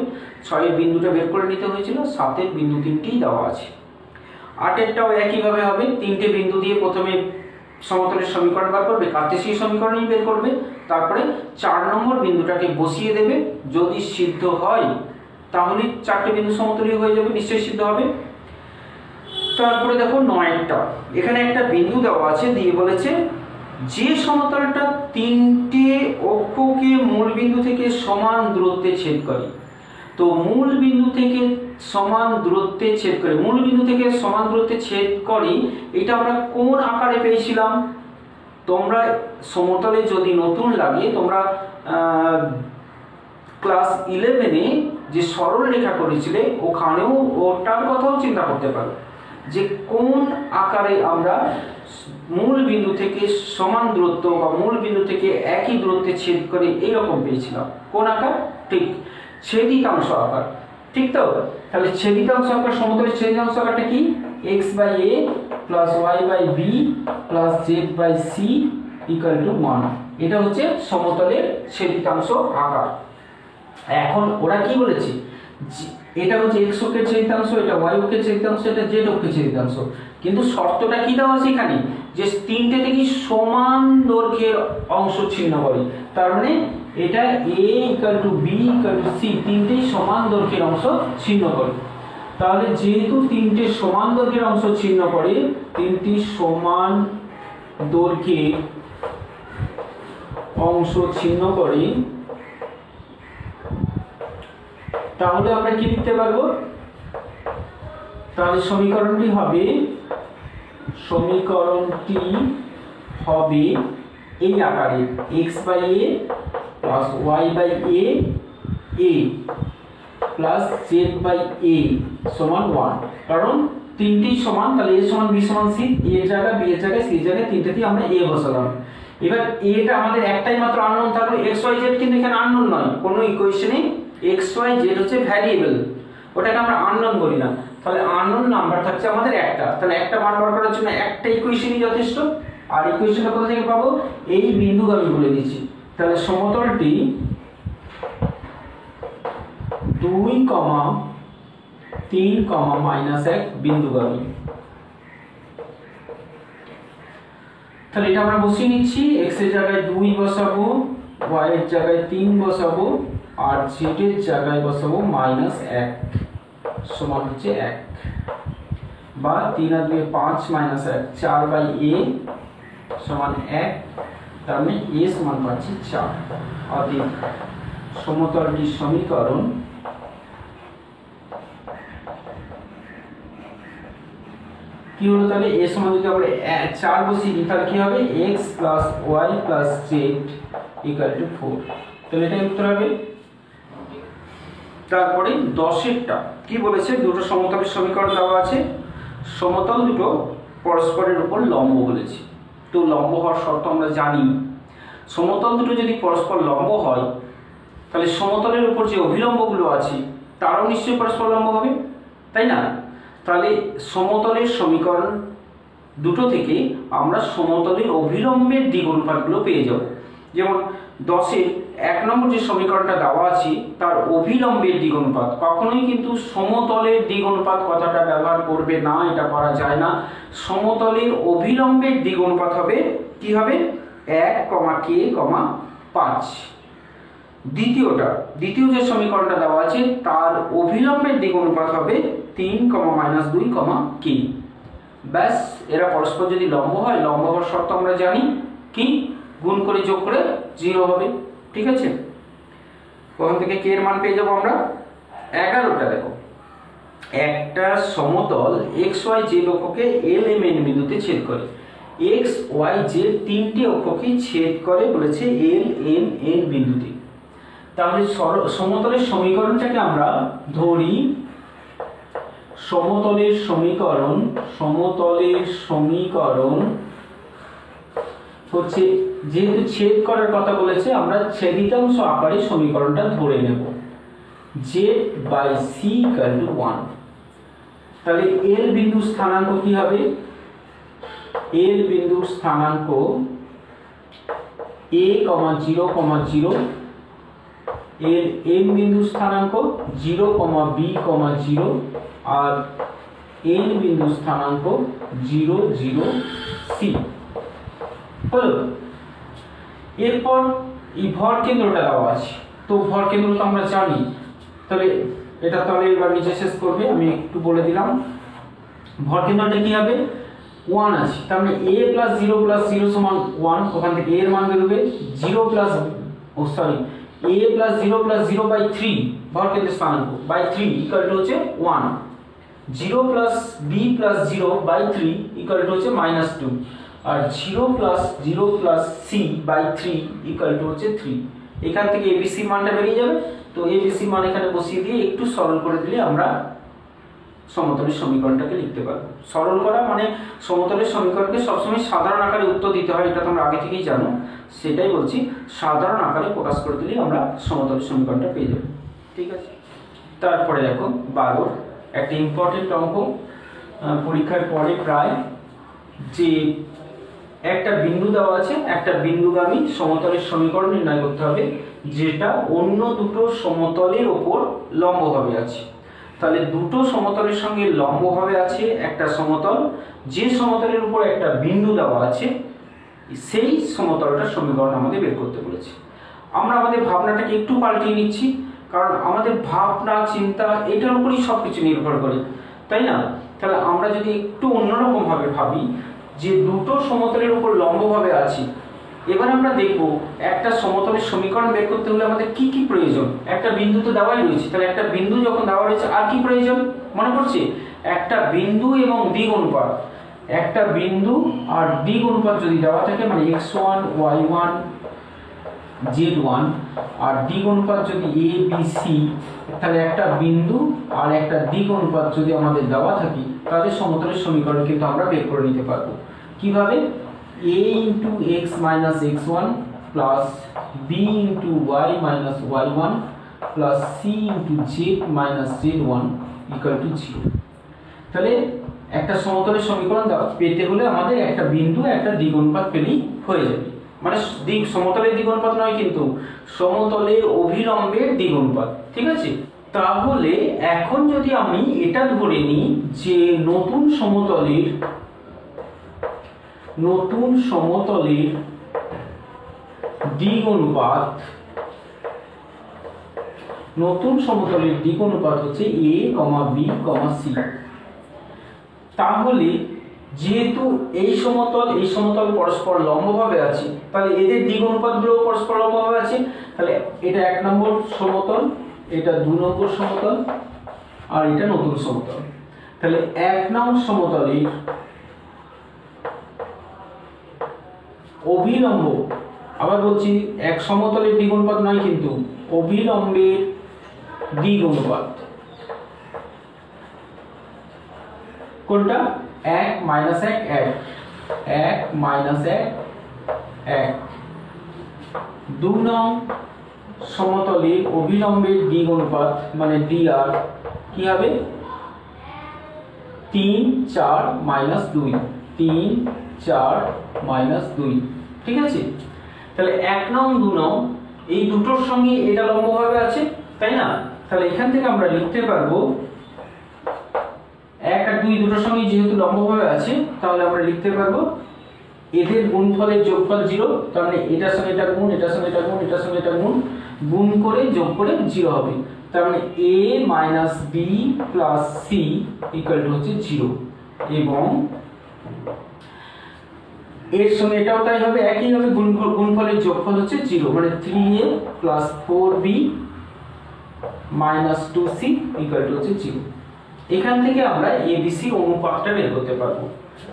6-এর বিন্দুটা বের করে নিতে হয়েছিল, 7-এর বিন্দু 3টেই দেওয়া আছে। 8-এরটাও একইভাবে হবে, 3টে বিন্দু দিয়ে প্রথমে সমতলের সমীকরণ বার করবে, কার্তেশীয় সমীকরণই বের করবে। তারপরে 4 নম্বর বিন্দুটাকে বসিয়ে দেবে। যদি সিদ্ধ হয় তাহলে 4টে বিন্দু সমতলীয় হয়ে যাবে, নিশ্চয়ই সিদ্ধ হবে। তারপরে দেখো 9-এরটা, এখানে একটা বিন্দু দেওয়া আছে, দিয়ে বলেছে যে সমতলটা 3টে অক্ষকে মূল বিন্দু থেকে সমান দূরত্বে ছেদ করে। তো মূল বিন্দু থেকে সমান দূরত্বে ছেদ করে, মূল বিন্দু থেকে সমান দূরত্বে ছেদ করে, এটা আমরা কোন আকারে পেয়েছিলাম? তোমরা সমতলে যদি নতুন লাগে, তোমরা ক্লাস 11-এ যে সরল রেখা করেছিলে ওখানেও ওটার কথাও চিন্তা করতে পারো, যে কোন আকারে আমরা মূল বিন্দু থেকে সমান দূরত্ব বা মূল বিন্দু থেকে একই দূরত্বে ছেদ করে এইরকম পেয়েছিলাম। কোন আকার? ঠিক ছেদিতাংশ আকার। ঠিক তো? তাহলে ছেদিতাংশ আকার, সমতলের ছেদিতাংশ আকারটা কি? x/a plus y/b plus z/c equal to 1। এটা হচ্ছে সমতলের ছেদিতাংশ আকার। এখন ওরা কি বলেছে, এটা হচ্ছে x অক্ষের ছেদিতাংশ, এটা y অক্ষের ছেদিতাংশ, এটা z অক্ষের ছেদিতাংশ। কিন্তু শর্তটা কি দেওয়া আছে এখানে, যে 3টে থেকে সমান দৈর্ঘ্যের অংশ ছিন্ন করে। তার মানে এটা a equal to b equal two c, 3টেই সমান দৈর্ঘ্যের অংশ ছিন্ন করে। তাহলে যেহেতু 3টে সমান দৈর্ঘ্যের অংশ ছিন্ন করে, 3টি সমান দৈর্ঘ্যের অংশ ছিন্ন করে, তাহলে আমরা কি লিখতে পারবো? তাহলে সমীকরণটি হবে এই আকারে x/a plus y/a plus z/a সমান 1। কারণ তিনটি সমান, তাহলে a সমান b সমান c, a এর জায়গায় b এর জায়গায় c এর জায়গায় তিনটেতেই আমরা a বসালাম। এবার এটা আমাদের একটাই মাত্র আননোন থাকলো, x y z কিন্তু এখানে আননোন নয়, কোনো ইকুয়েশনে x y z হচ্ছে ভ্যারিয়েবল, ওটাকে আমরা আননোন বলি না। তাহলে আননোন নাম্বার থাকছে আমাদের একটা, তাহলে একটা মান বার করার জন্য একটা ইকুয়েশনই যথেষ্ট। আর ইকুয়েশনটা কোথা থেকে পাবো, এই বিন্দুকে আমি বলে দিচ্ছি। তাহলে সমতলটি 2, 3, -1 বিন্দুগামী। তাহলে এটা আমরা বসিয়ে নিচ্ছি, x এর জায়গায় 2 বসাবো, y এর জায়গায় 3 বসাবো, আর z এর জায়গায় বসাবো -1 সমান হচ্ছে 1, বা 3 আর 2 5 -1 4/a সমান 1, তার মানে a সমান পাচ্ছি 4। অতএব সমতলটির সমীকরণ কি হলো, তাহলে a সমান যদি আমরা 4 বসিয়ে দিই তাহলে কি হবে, x + y + z = 4, তাহলে এটাই উত্তর হবে। তারপরে 10এরটা কি বলেছে, দুটো সমতলের সমীকরণ দেওয়া আছে, সমতল দুটো পরস্পরের উপর লম্ব বলেছে। তো লম্ব হওয়ার শর্ত আমরা জানি, সমতল দুটো যদি পরস্পর লম্ব হয় তাহলে সমতলের উপর যে অভিলম্বগুলো আছে তারাও নিশ্চয়ই পরস্পর লম্ব হবে, তাই না? তাহলে সমতলের সমীকরণ দুটো থেকে আমরা সমতলের অভিলম্বের দিক অনুপাতগুলো পেয়ে যাব। যেমন 10-এর 1 নম্বর যে সমীকরণটা দেওয়া আছে তার অভিলম্বের দিক অনুপাত, কখনোই কিন্তু সমতলের দিক অনুপাত কথাটা ব্যবহার করবে না, এটা করা যায় না। সমতলের অভিলম্বের দিক অনুপাত হবে কি হবে, 1, k, 5। দ্বিতীয় যে সমীকরণটা দেওয়া আছে তার অভিলম্বের দিক অনুপাত হবে 3, -2, k। ব্যাস, এরা পরস্পর যদি লম্ব হয়, লম্ব হওয়ার শর্ত আমরা জানি কি, গুণ করে যোগ করে 0 হবে, ঠিক আছে? ওখান থেকে k এর মান পেয়ে যাবো আমরা 11টা। দেখো, একটা সমতল x y z অক্ষকে l m n বিন্দুতে ছেদ করে, x y z তিনটি অক্ষকে ছেদ করে বলেছে l m n বিন্দুতে। তাহলে সমতলের সমীকরণটাকে আমরা ধরি, সমতলের সমীকরণ হচ্ছে, যেহেতু ছেদ করার কথা বলেছে আমরা ছেদিতাংশ আকারে সমীকরণটা ধরে নেব, z/c = 1। তাহলে l বিন্দুর স্থানাঙ্ক কি হবে, l বিন্দুর স্থানাঙ্ক a, 0, 0, এর m বিন্দুর স্থানাঙ্ক 0, b, 0, আর n বিন্দুর স্থানাঙ্ক 0, 0, c হলো। এরপর এই ভর কেন্দ্রটা দেওয়া আছে, তো ভর কেন্দ্র তো আমরা জানি, তাহলে এটা তাহলে এবার নিচে শেষ করবে, আমি একটু বলে দিলাম। ভর কেন্দ্রটা কি হবে, 1 আছে, তার মানে a + 0 + 0 সমান 1, ওখান থেকে a এর মান বেরোবে a + 0 + 0/3 ভর কেন্দ্রের স্থানাঙ্ক বাই 3 = হচ্ছে 1, 0 + b + 0/3 = হচ্ছে -2, আর 0 + 0 + c/3 = হচ্ছে 3। এখান থেকে abc মানটা বেরিয়ে যাবে, তো abc মান এখানে বসিয়ে দিয়ে একটু সরল করে দিলে আমরা সমতলের সমীকরণটাকে লিখতে পারবো। সরল করা মানে সমতলের সমীকরণকে সবসময় সাধারণ আকারে উত্তর দিতে হয়, এটা তোমরা আগে থেকেই জানো, সেটাই বলছি, সাধারণ আকারে প্রকাশ করে দিলে আমরা সমতলের সমীকরণটা পেয়ে যাব, ঠিক আছে? তারপরে দেখো 12 একটা ইম্পর্টেন্ট অঙ্ক, পরীক্ষার পরে প্রায়, যে একটা বিন্দু দেওয়া আছে, একটা বিন্দুগামী সমতলের সমীকরণ নির্ণয় করতে হবে যেটা অন্য দুটো সমতলের ওপর লম্বভাবে আছে। তাহলে দুটো সমতলের সঙ্গে লম্বভাবে আছে একটা সমতল, যে সমতলের উপর একটা বিন্দু দেওয়া আছে সেই সমতলটার সমীকরণ আমাদের বের করতে বলেছে। আমরা আমাদের ভাবনাটাকে একটু পাল্টিয়ে নিচ্ছি, কারণ আমাদের ভাবনা চিন্তা এটার উপরই সব কিছু নির্ভর করে, তাই না? তাহলে আমরা যদি একটু অন্যরকম ভাবে ভাবি, যে দুটো সমতলের উপর লম্বভাবে আছি, এবার আমরা দেখব একটা সমতলের সমীকরণ বের করতে হলে আমাদের কি কি প্রয়োজন। একটা বিন্দু তো দেওয়াই রয়েছে, তাহলে একটা বিন্দু যখন দেওয়া রয়েছে আর কি প্রয়োজন মনে পড়ছে, একটা বিন্দু এবং দিক অনুপাত। একটা বিন্দু আর দিক অনুপাত যদি দেওয়া থাকে, মানে x1 y1 z1 আর দিক অনুপাত যদি a b c, তাহলে একটা বিন্দু আর একটা দিক অনুপাত যদি আমাদের দেওয়া থাকে তাদের সমতলের সমীকরণ কিন্তু আমরা বের করে নিতে পারবো। কিভাবে? a into x minus x1 plus b into y minus y1 plus c into z minus z1 equal to 0। তাহলে একটা সমতলের সমীকরণ পেতে হলে আমাদের একটা বিন্দু একটা দিক অনুপাত পেলেই হয়ে যাবে। মানে দিক সমতলের দিক অনুপাত নয়, কিন্তু সমতলের অভিলম্বের দিক অনুপাত, ঠিক আছে? তাহলে এখন যদি আমি এটা ধরে নিই যে নতুন সমতলের দিক অনুপাত, হচ্ছে a, b, c। তাহলে যেহেতু এই সমতল পরস্পর লম্বভাবে আছে, তাহলে এদের দিক অনুপাতগুলো পরস্পর লম্বভাবে আছে। তাহলে এটা 1 নম্বর সমতল, এটা 2 নম্বর সমতল, আর এটা নতুন সমতল। তাহলে 1 নং সমতলের অভিলম্ব, আবার বলছি এক সমতলের দিক অনুপাত নয়, কিন্তু অভিলম্বের দিক অনুপাত কোনটা? 1 minus 1 1 1 minus 1 1। 2 নং সমতলের অভিলম্বের দিক অনুপাত মানে dr কি হবে? 3 4 minus 2 3 4 minus 2, ঠিক আছে? তাহলে 1 নং 2 নং এই দুটোর সঙ্গে এটা লম্বভাবে আছে, তাই না? তাহলে এখান থেকে আমরা লিখতে পারবো 1 আর 2 দুটোর সঙ্গে যেহেতু লম্বভাবে আছে, তাহলে আমরা লিখতে পারবো এদের গুণফলের যোগফল 0। তার মানে এটার সঙ্গে এটা গুণ, এটার সঙ্গে এটা গুণ, এটার সঙ্গে এটা গুণ করে যোগ করে 0 হবে। তার মানে a minus b plus c equal to হচ্ছে 0, এবং এর সঙ্গে এটাও তাই হবে, একই হবে, গুণফলের যোগফল হচ্ছে 0, মানে 3a plus 4b minus 2c equal to হচ্ছে 0। এখান থেকে আমরা ABC অনুপাতটা বের করতে পারবো।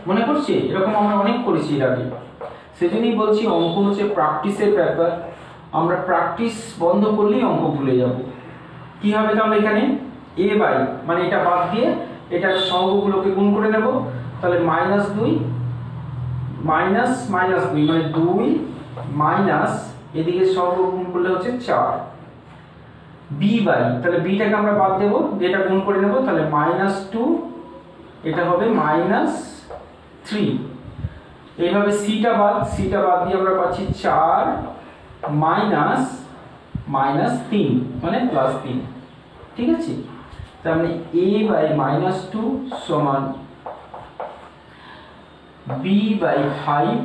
মনে পড়ছে? এরকম আমরা অনেক করেছি এর আগে। সেজন্যই বলছি অঙ্ক হচ্ছে প্র্যাকটিসের ব্যাপার। আমরা প্র্যাকটিস বন্ধ করলেই অঙ্ক ভুলে যাব। কি হবে তাহলে? এখানে a বাই, মানে এটা বাদ দিয়ে এটা সহগগুলোকে গুণ করে নেব। তাহলে -2 মাইনাস -2 মানে 2 মাইনাস এদিকে সহগ গুণ করলে হচ্ছে 4 b বাই, তাহলে bটাকে আমরা বাদ দেব, যেটা গুণ করে নেব। তাহলে -2 এটা হবে -3। এইভাবে cটা বাদ দিয়ে আমরা পাচ্ছি 4 মাইনাস -3 মানে +3, ঠিক আছে? তার মানে a বাই -2 সমান b বাই 5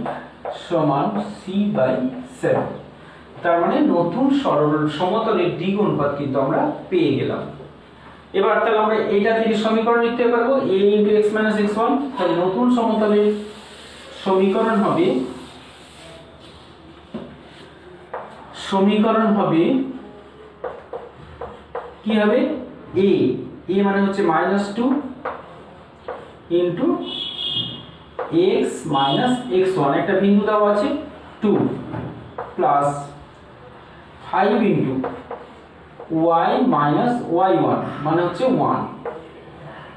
সমান c বাই 7। তার মানে নতুন সমতলের দিক অনুপাত কিন্তু আমরা পেয়ে গেলাম। এবার তাহলে আমরা এটা থেকে সমীকরণ লিখতে পারবো a × x - x1। তাহলে নতুন সমতলের সমীকরণ কি হবে? a মানে হচ্ছে -2 * x - x1, একটা বিন্দু দেওয়া আছে 2 প্লাস 5 * y - y1 মানে হচ্ছে 1,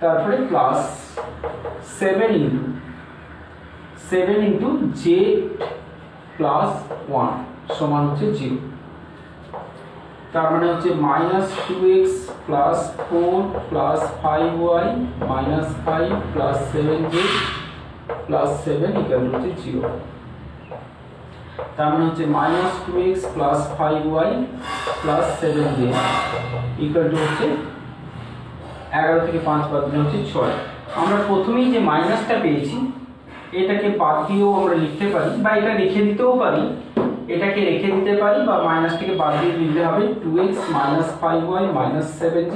তারপরে প্লাস 7 * z প্লাস 1 সমান হচ্ছে 0। তার মানে হচ্ছে -2x plus 4 plus 5y minus 5 plus 7z plus 7 equal হচ্ছে 0। তার মানে হচ্ছে -2x plus 5y plus 7z equal to হচ্ছে 11 থেকে 5 বাদ দিলে হচ্ছে 6। আমরা প্রথমেই যে মাইনাসটা পেয়েছি এটাকে বাদ দিয়েও আমরা লিখতে পারি, বা এটা রেখে দিতেও পারি, এটাকে রেখে দিতে পারি, বা মাইনাসটাকে বাদ দিয়ে লিখতে হবে 2x minus 5y minus 7z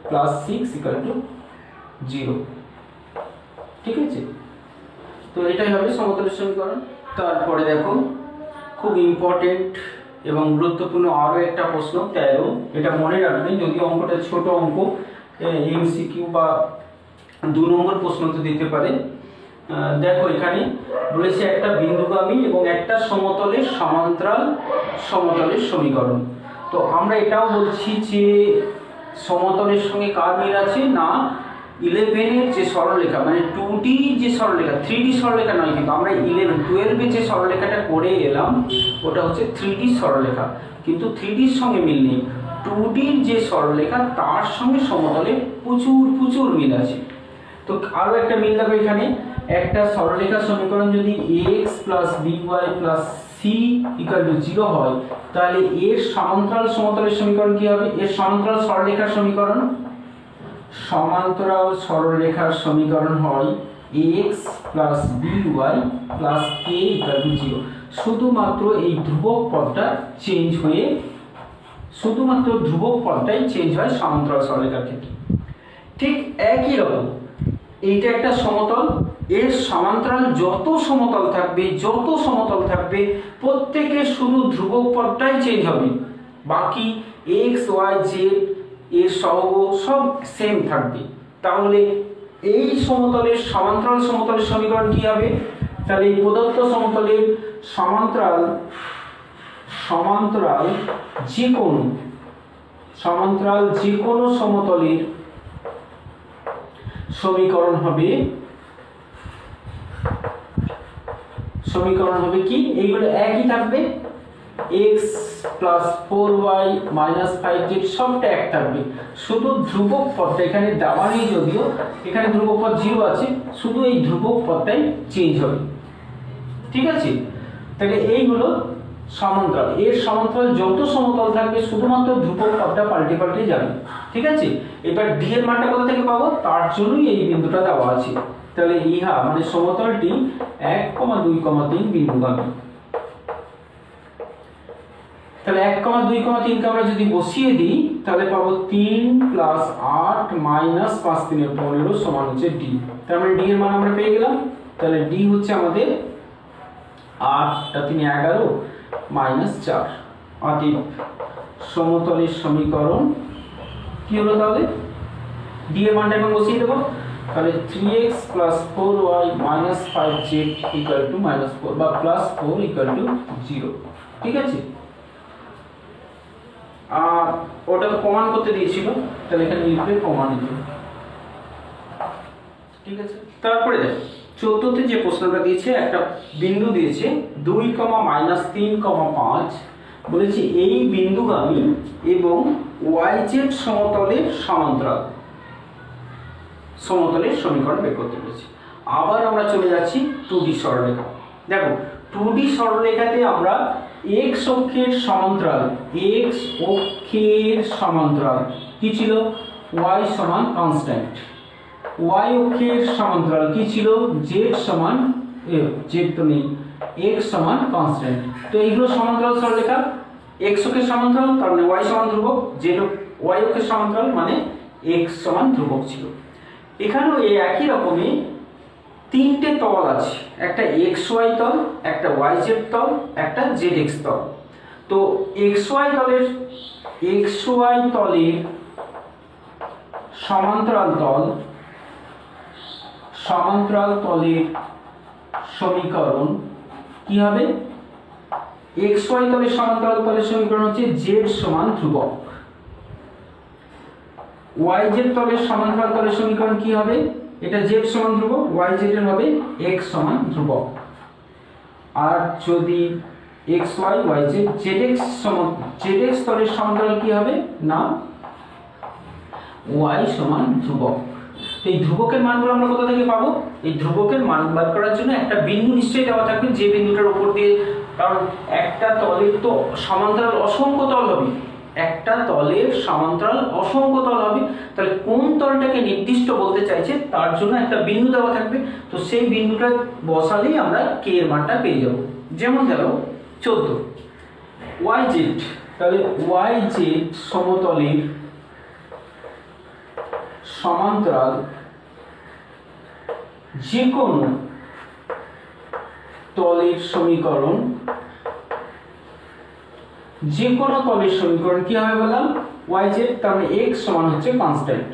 plus 6 equal to 0, ঠিক আছে? তো এটাই হবে সমতলের সমীকরণ। তারপরে দেখো খুব ইম্পর্টেন্ট এবং গুরুত্বপূর্ণ আরো একটা প্রশ্ন 13, এটা মনে রাখবেন, যদি অঙ্কটা ছোট অঙ্ক এমসিকিউ বা 2 নম্বর প্রশ্ন তো দিতে পারে। দেখো এখানে বলেছে একটা বিন্দুগামী এবং একটা সমতলের সমান্তরাল সমতলের সমীকরণ। তো আমরা এটাও বলছি যে সমতলের সঙ্গে কার মিল আছে না 11-এর যে সরলরেখা মানে 2D যে সরলরেখা 3D সরলরেখা নয়, কিন্তু আমরা 12-এর যে সরলরেখাটা করে এলাম ওটা হচ্ছে 3D সরলরেখা, কিন্তু 3Dর সঙ্গে মিল নেই। 2Dর যে সরলরেখা তার সঙ্গে সমতলে প্রচুর মিল আছে। তো আরো একটা মিল দেখো, এখানে একটা সরলরেখা সমীকরণ যদি ax + by + c = 0 হয়, তাহলে এর সমান্তরাল সমতলের সমীকরণ কি হবে? এর সমান্তরাল সরলরেখার সমীকরণ হয় ax + by + k = 0। শুধুমাত্র এই ধ্রুবক পদটাই চেঞ্জ হয় সমান্তরাল সরলরেখার ক্ষেত্রে। ঠিক একই রকম এইটা একটা সমতল, এর সমান্তরাল যত সমতল থাকবে প্রত্যেকের শুধু ধ্রুবক পদটাই চেঞ্জ হবে, বাকি x y z এর সহগ সব সেম থাকবে। তাহলে এই সমতলের সমান্তরাল সমতলের সমীকরণ কি হবে? তাহলে এই প্রদত্ত সমতলের সমান্তরাল যে কোনো সমতলের সমীকরণ হবে কি? এইগুলো একই থাকবে, x + 4y - 5z সবটা এক থাকবে, শুধু ধ্রুবক পদটা এখানে দেওয়া নেই, যদিও এখানে ধ্রুবক পদ 0 আছে, শুধু এই ধ্রুবক পদটাই চেঞ্জ হবে। ঠিক আছে, তাহলে এই হলো সমান্তরাল। এর সমান্তরাল যত সমতল থাকবে শুধুমাত্র ধ্রুবক পদটা পাল্টে যাবে। ঠিক আছে, এবার d এর মানটা কোথা থেকে পাবো? তার জন্যই এই বিন্দুটা দেওয়া আছে। তাহলে ইহা মানে সমতলটি 1, 2, 3 বিন্দুগামী। তাহলে 1, 2, 3 কে আমরা যদি বসিয়ে দিই তাহলে পাবো 3 + 8 - 5 × 3 = 15 সমান হচ্ছে d। তার মানে d এর মান আমরা পেয়ে গেলাম। তাহলে d হচ্ছে আমাদের 8 × 3 = 11 - 4। অতএব সমতলের সমীকরণ কি হলো? তাহলে d এর মানটা এখন বসিয়ে দেব। তাহলে 3x + 4y - 5z = -4 বা +4 = 0। ঠিক আছে, আর ওটা তো প্রমাণ করতে দিয়েছিল, তাহলে এখানে লিখবে প্রমাণিত। ঠিক আছে, তারপরে দেখো 14তে যে প্রশ্নটা দিয়েছে, একটা বিন্দু দিয়েছে 2, -3, 5, বলেছে এই বিন্দুগামী এবং yz সমতলের সমান্তরাল সমতলের সমীকরণ বের করতে বলেছে। আবার আমরা চলে যাচ্ছি 2D সরলরেখা। দেখো 2D সরলরেখাতে আমরা x অক্ষের সমান্তরাল কি ছিল? y সমান কনস্ট্যান্ট। y অক্ষের সমান্তরাল কি ছিল? z তো নেই, x সমান কনস্ট্যান্ট। তো এইগুলো সমান্তরাল সরলরেখা, x অক্ষের সমান্তরাল তার মানে y সমান ধ্রুবক, y অক্ষের সমান্তরাল মানে x সমান ধ্রুবক ছিল। এখানেও এই একই রকমই 3টে তল আছে, একটা xy তল, একটা yz তল, একটা zx তল। তো xy তলের সমান্তরাল তলের সমীকরণ কি হবে? xy তলের সমান্তরাল তলের সমীকরণ হচ্ছে z সমান ধ্রুবক। yz তলের সমান্তরাল তলের সমীকরণ কি হবে? এটা z সমান ধ্রুবক, yz এর হবে x সমান ধ্রুবক। আর যদি xy yz zx তলের সমান্তরাল কি হবে না y সমান ধ্রুবক। এই ধ্রুবকের মানগুলো আমরা কোথা থেকে পাবো? এই ধ্রুবকের মান বের করার জন্য একটা বিন্দু নিশ্চয়ই দেওয়া থাকবে, যে বিন্দুটার উপর দিয়ে, কারণ একটা তলের তো সমান্তরাল অসংখ্য তল হবে, একটা তলের সমান্তরাল অসংখ্য তল হবে, তাহলে কোন তলটাকে নির্দিষ্ট বলতে চাইছে তার জন্য একটা বিন্দু দেওয়া থাকবে। তো সেই বিন্দুটা বসালেই আমরা k এর মানটা পেয়ে যাব। যেমন ধরো 14 yz, তাহলে yz সমতলের সমান্তরাল যে কোনো তলের সমীকরণ কি হবে বললাম? yz, তার মানে x সমান হচ্ছে কনস্ট্যান্ট,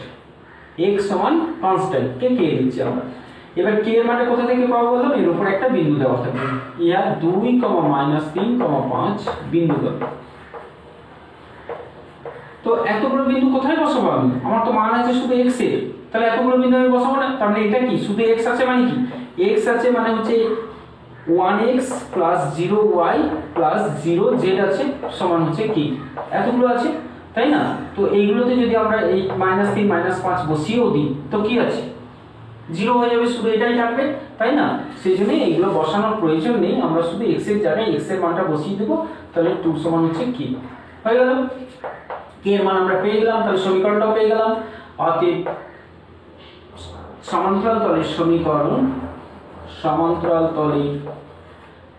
x সমান কনস্ট্যান্ট কে কে দিচ্ছি আমরা। এবার কে এর মানে কোথা থেকে পাবো বললাম, এর উপর একটা বিন্দু দেওয়া থাকবে, ইয়ার 2, -3, 5 বিন্দু দেওয়া। তো এতগুলো বিন্দু কোথায় বসাবো আমি? আমার তো মান আছে শুধু x এর, তাহলে এতগুলো বিন্দু আমি বসাবো না। তার মানে এটা কি শুধু x আছে মানে কি, x আছে মানে হচ্ছে 1x + 0y + 0z আছে সমান হচ্ছে কি এতগুলো আছে, তাই না? তো এইগুলোতে যদি আমরা এই -3 -5 বসিয়েও দিই তো কি আছে, 0 হয়ে যাবে, শুধু এটাই থাকবে, তাই না? সেই জন্য এইগুলো বসানোর প্রয়োজন নেই, আমরা শুধু x এর জায়গায় x এর মানটা বসিয়ে দেবো, তাহলে 2 সমান হচ্ছে কি হয়ে গেল। কে এর মান আমরা পেয়ে গেলাম, তাহলে সমীকরণটাও পেয়ে গেলাম। অতএব সমান্তরাল তলের সমীকরণ, সমান্তরাল তলের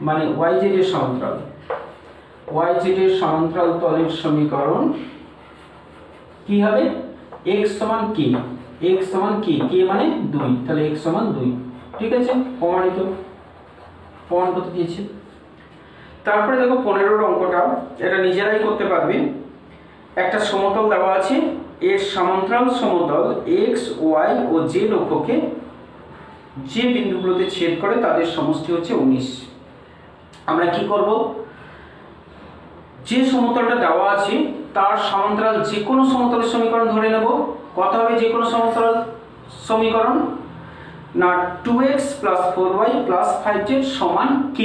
মানে yz এর সমান্তরাল, yz এর সমান্তরাল তলের সমীকরণ কি হবে, x সমান k, x সমান k, k মানে 2, তাহলে x সমান 2, ঠিক আছে, প্রমাণিত, প্রমাণ করতে দিয়েছি। তারপরে দেখো 15 অঙ্কটা, এটা নিজেরাই করতে পারবে। একটা সমতল দেওয়া আছে, এর সমান্তরাল সমতল x, y ও z অক্ষকে যে বিন্দুগুলোতে ছেদ করে তাদের সমষ্টি হচ্ছে 19। আমরা কি করব, যে সমতলটা দেওয়া আছে তার সমান্তরাল যে কোনো সমতলের সমীকরণ ধরে নেব। কত হবে যে কোনো সমতল সমীকরণ না, 2x + 4y + 5z সমান k,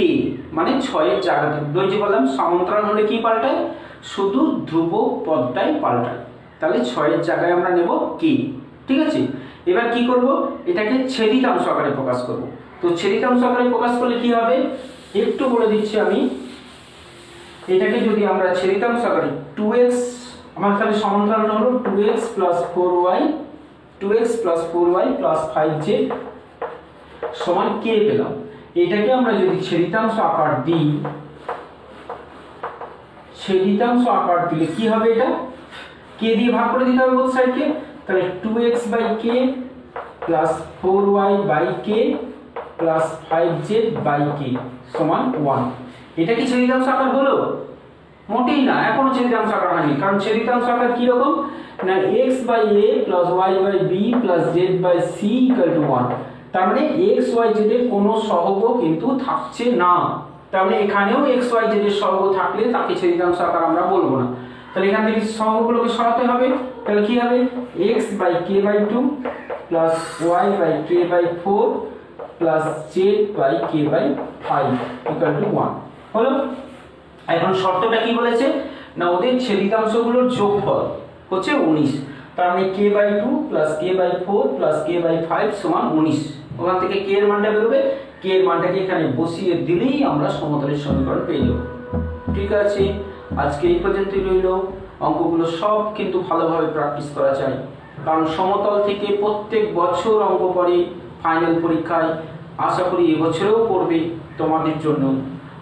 মানে 6 এর জায়গাতে ওই যে বললাম সমান্তরাল হলে কি পাল্টায়, শুধু ধ্রুবক পদটাই পাল্টায়, তাহলে 6 এর জায়গায় আমরা নেব k, ঠিক আছে। এবার কি করব, এটাকে ছেদিতাংশ আকারে প্রকাশ করব। তো ছেদিতাংশ আকারে প্রকাশ করলে কি হবে একটু বলে দিচ্ছি আমি। এটাকে যদি আমরা ছেদিতাংশ আকারে 2x, আমার তাহলে সমান্তরালটা হলো 2x + 4y, 2x + 4y + 5z সমান k পেলাম। এটাকে আমরা যদি ছেদিতাংশ আকার দিই, ছেদিতাংশ আকার দিলে কি হবে, এটা k দিয়ে ভাগ করে দিতে হবে বোথ সাইডকে, তাহলে 2x/k + 4y/k + 5z/k সমান 1। এটা কি ছেদিতাংশ আকার হলো? মোটেই না, এখনো ছেদিতাংশ আকার হয়নি, কারণ ছেদিতাংশ আকার কি রকম না, x/a + y/b + z/c = 1। তার মানে x y z এর কোনো সহগ কিন্তু থাকছে না, তার মানে এখানেও x y z এর সহগ থাকলে তাকে ছেদিতাংশ আকার আমরা বলবো না। তাহলে এখান থেকে সহগগুলোকে সরাতে হবে, তাহলে কি হবে x/k/2 + y/k/4 + z/k/5 = 1 হলো। এখন শর্তটা কি বলেছে না, ওদের ছেদিতাংশগুলোর যোগফল হচ্ছে 19, তার মানে k/2 + k/4 + k/5 সমান 19। ওখান থেকে k এর মানটা বেরোবে, k এর মানটাকে এখানে বসিয়ে দিলেই আমরা সমতলের সমীকরণ পেয়ে যাব। ঠিক আছে, আজকে এই পর্যন্তই রইল। অঙ্কগুলো সব কিন্তু ভালোভাবে প্র্যাকটিস করা চাই, কারণ সমতল থেকে প্রত্যেক বছর অঙ্ক পড়ে ফাইনাল পরীক্ষায়, আশা করি এবছরেও পড়বে তোমাদের জন্য।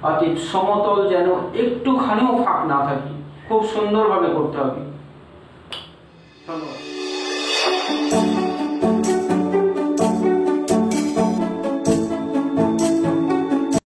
অতএব সমতল যেন একটুখানিও ফাঁক না থাকে, খুব সুন্দরভাবে করতে হবে। ধন্যবাদ।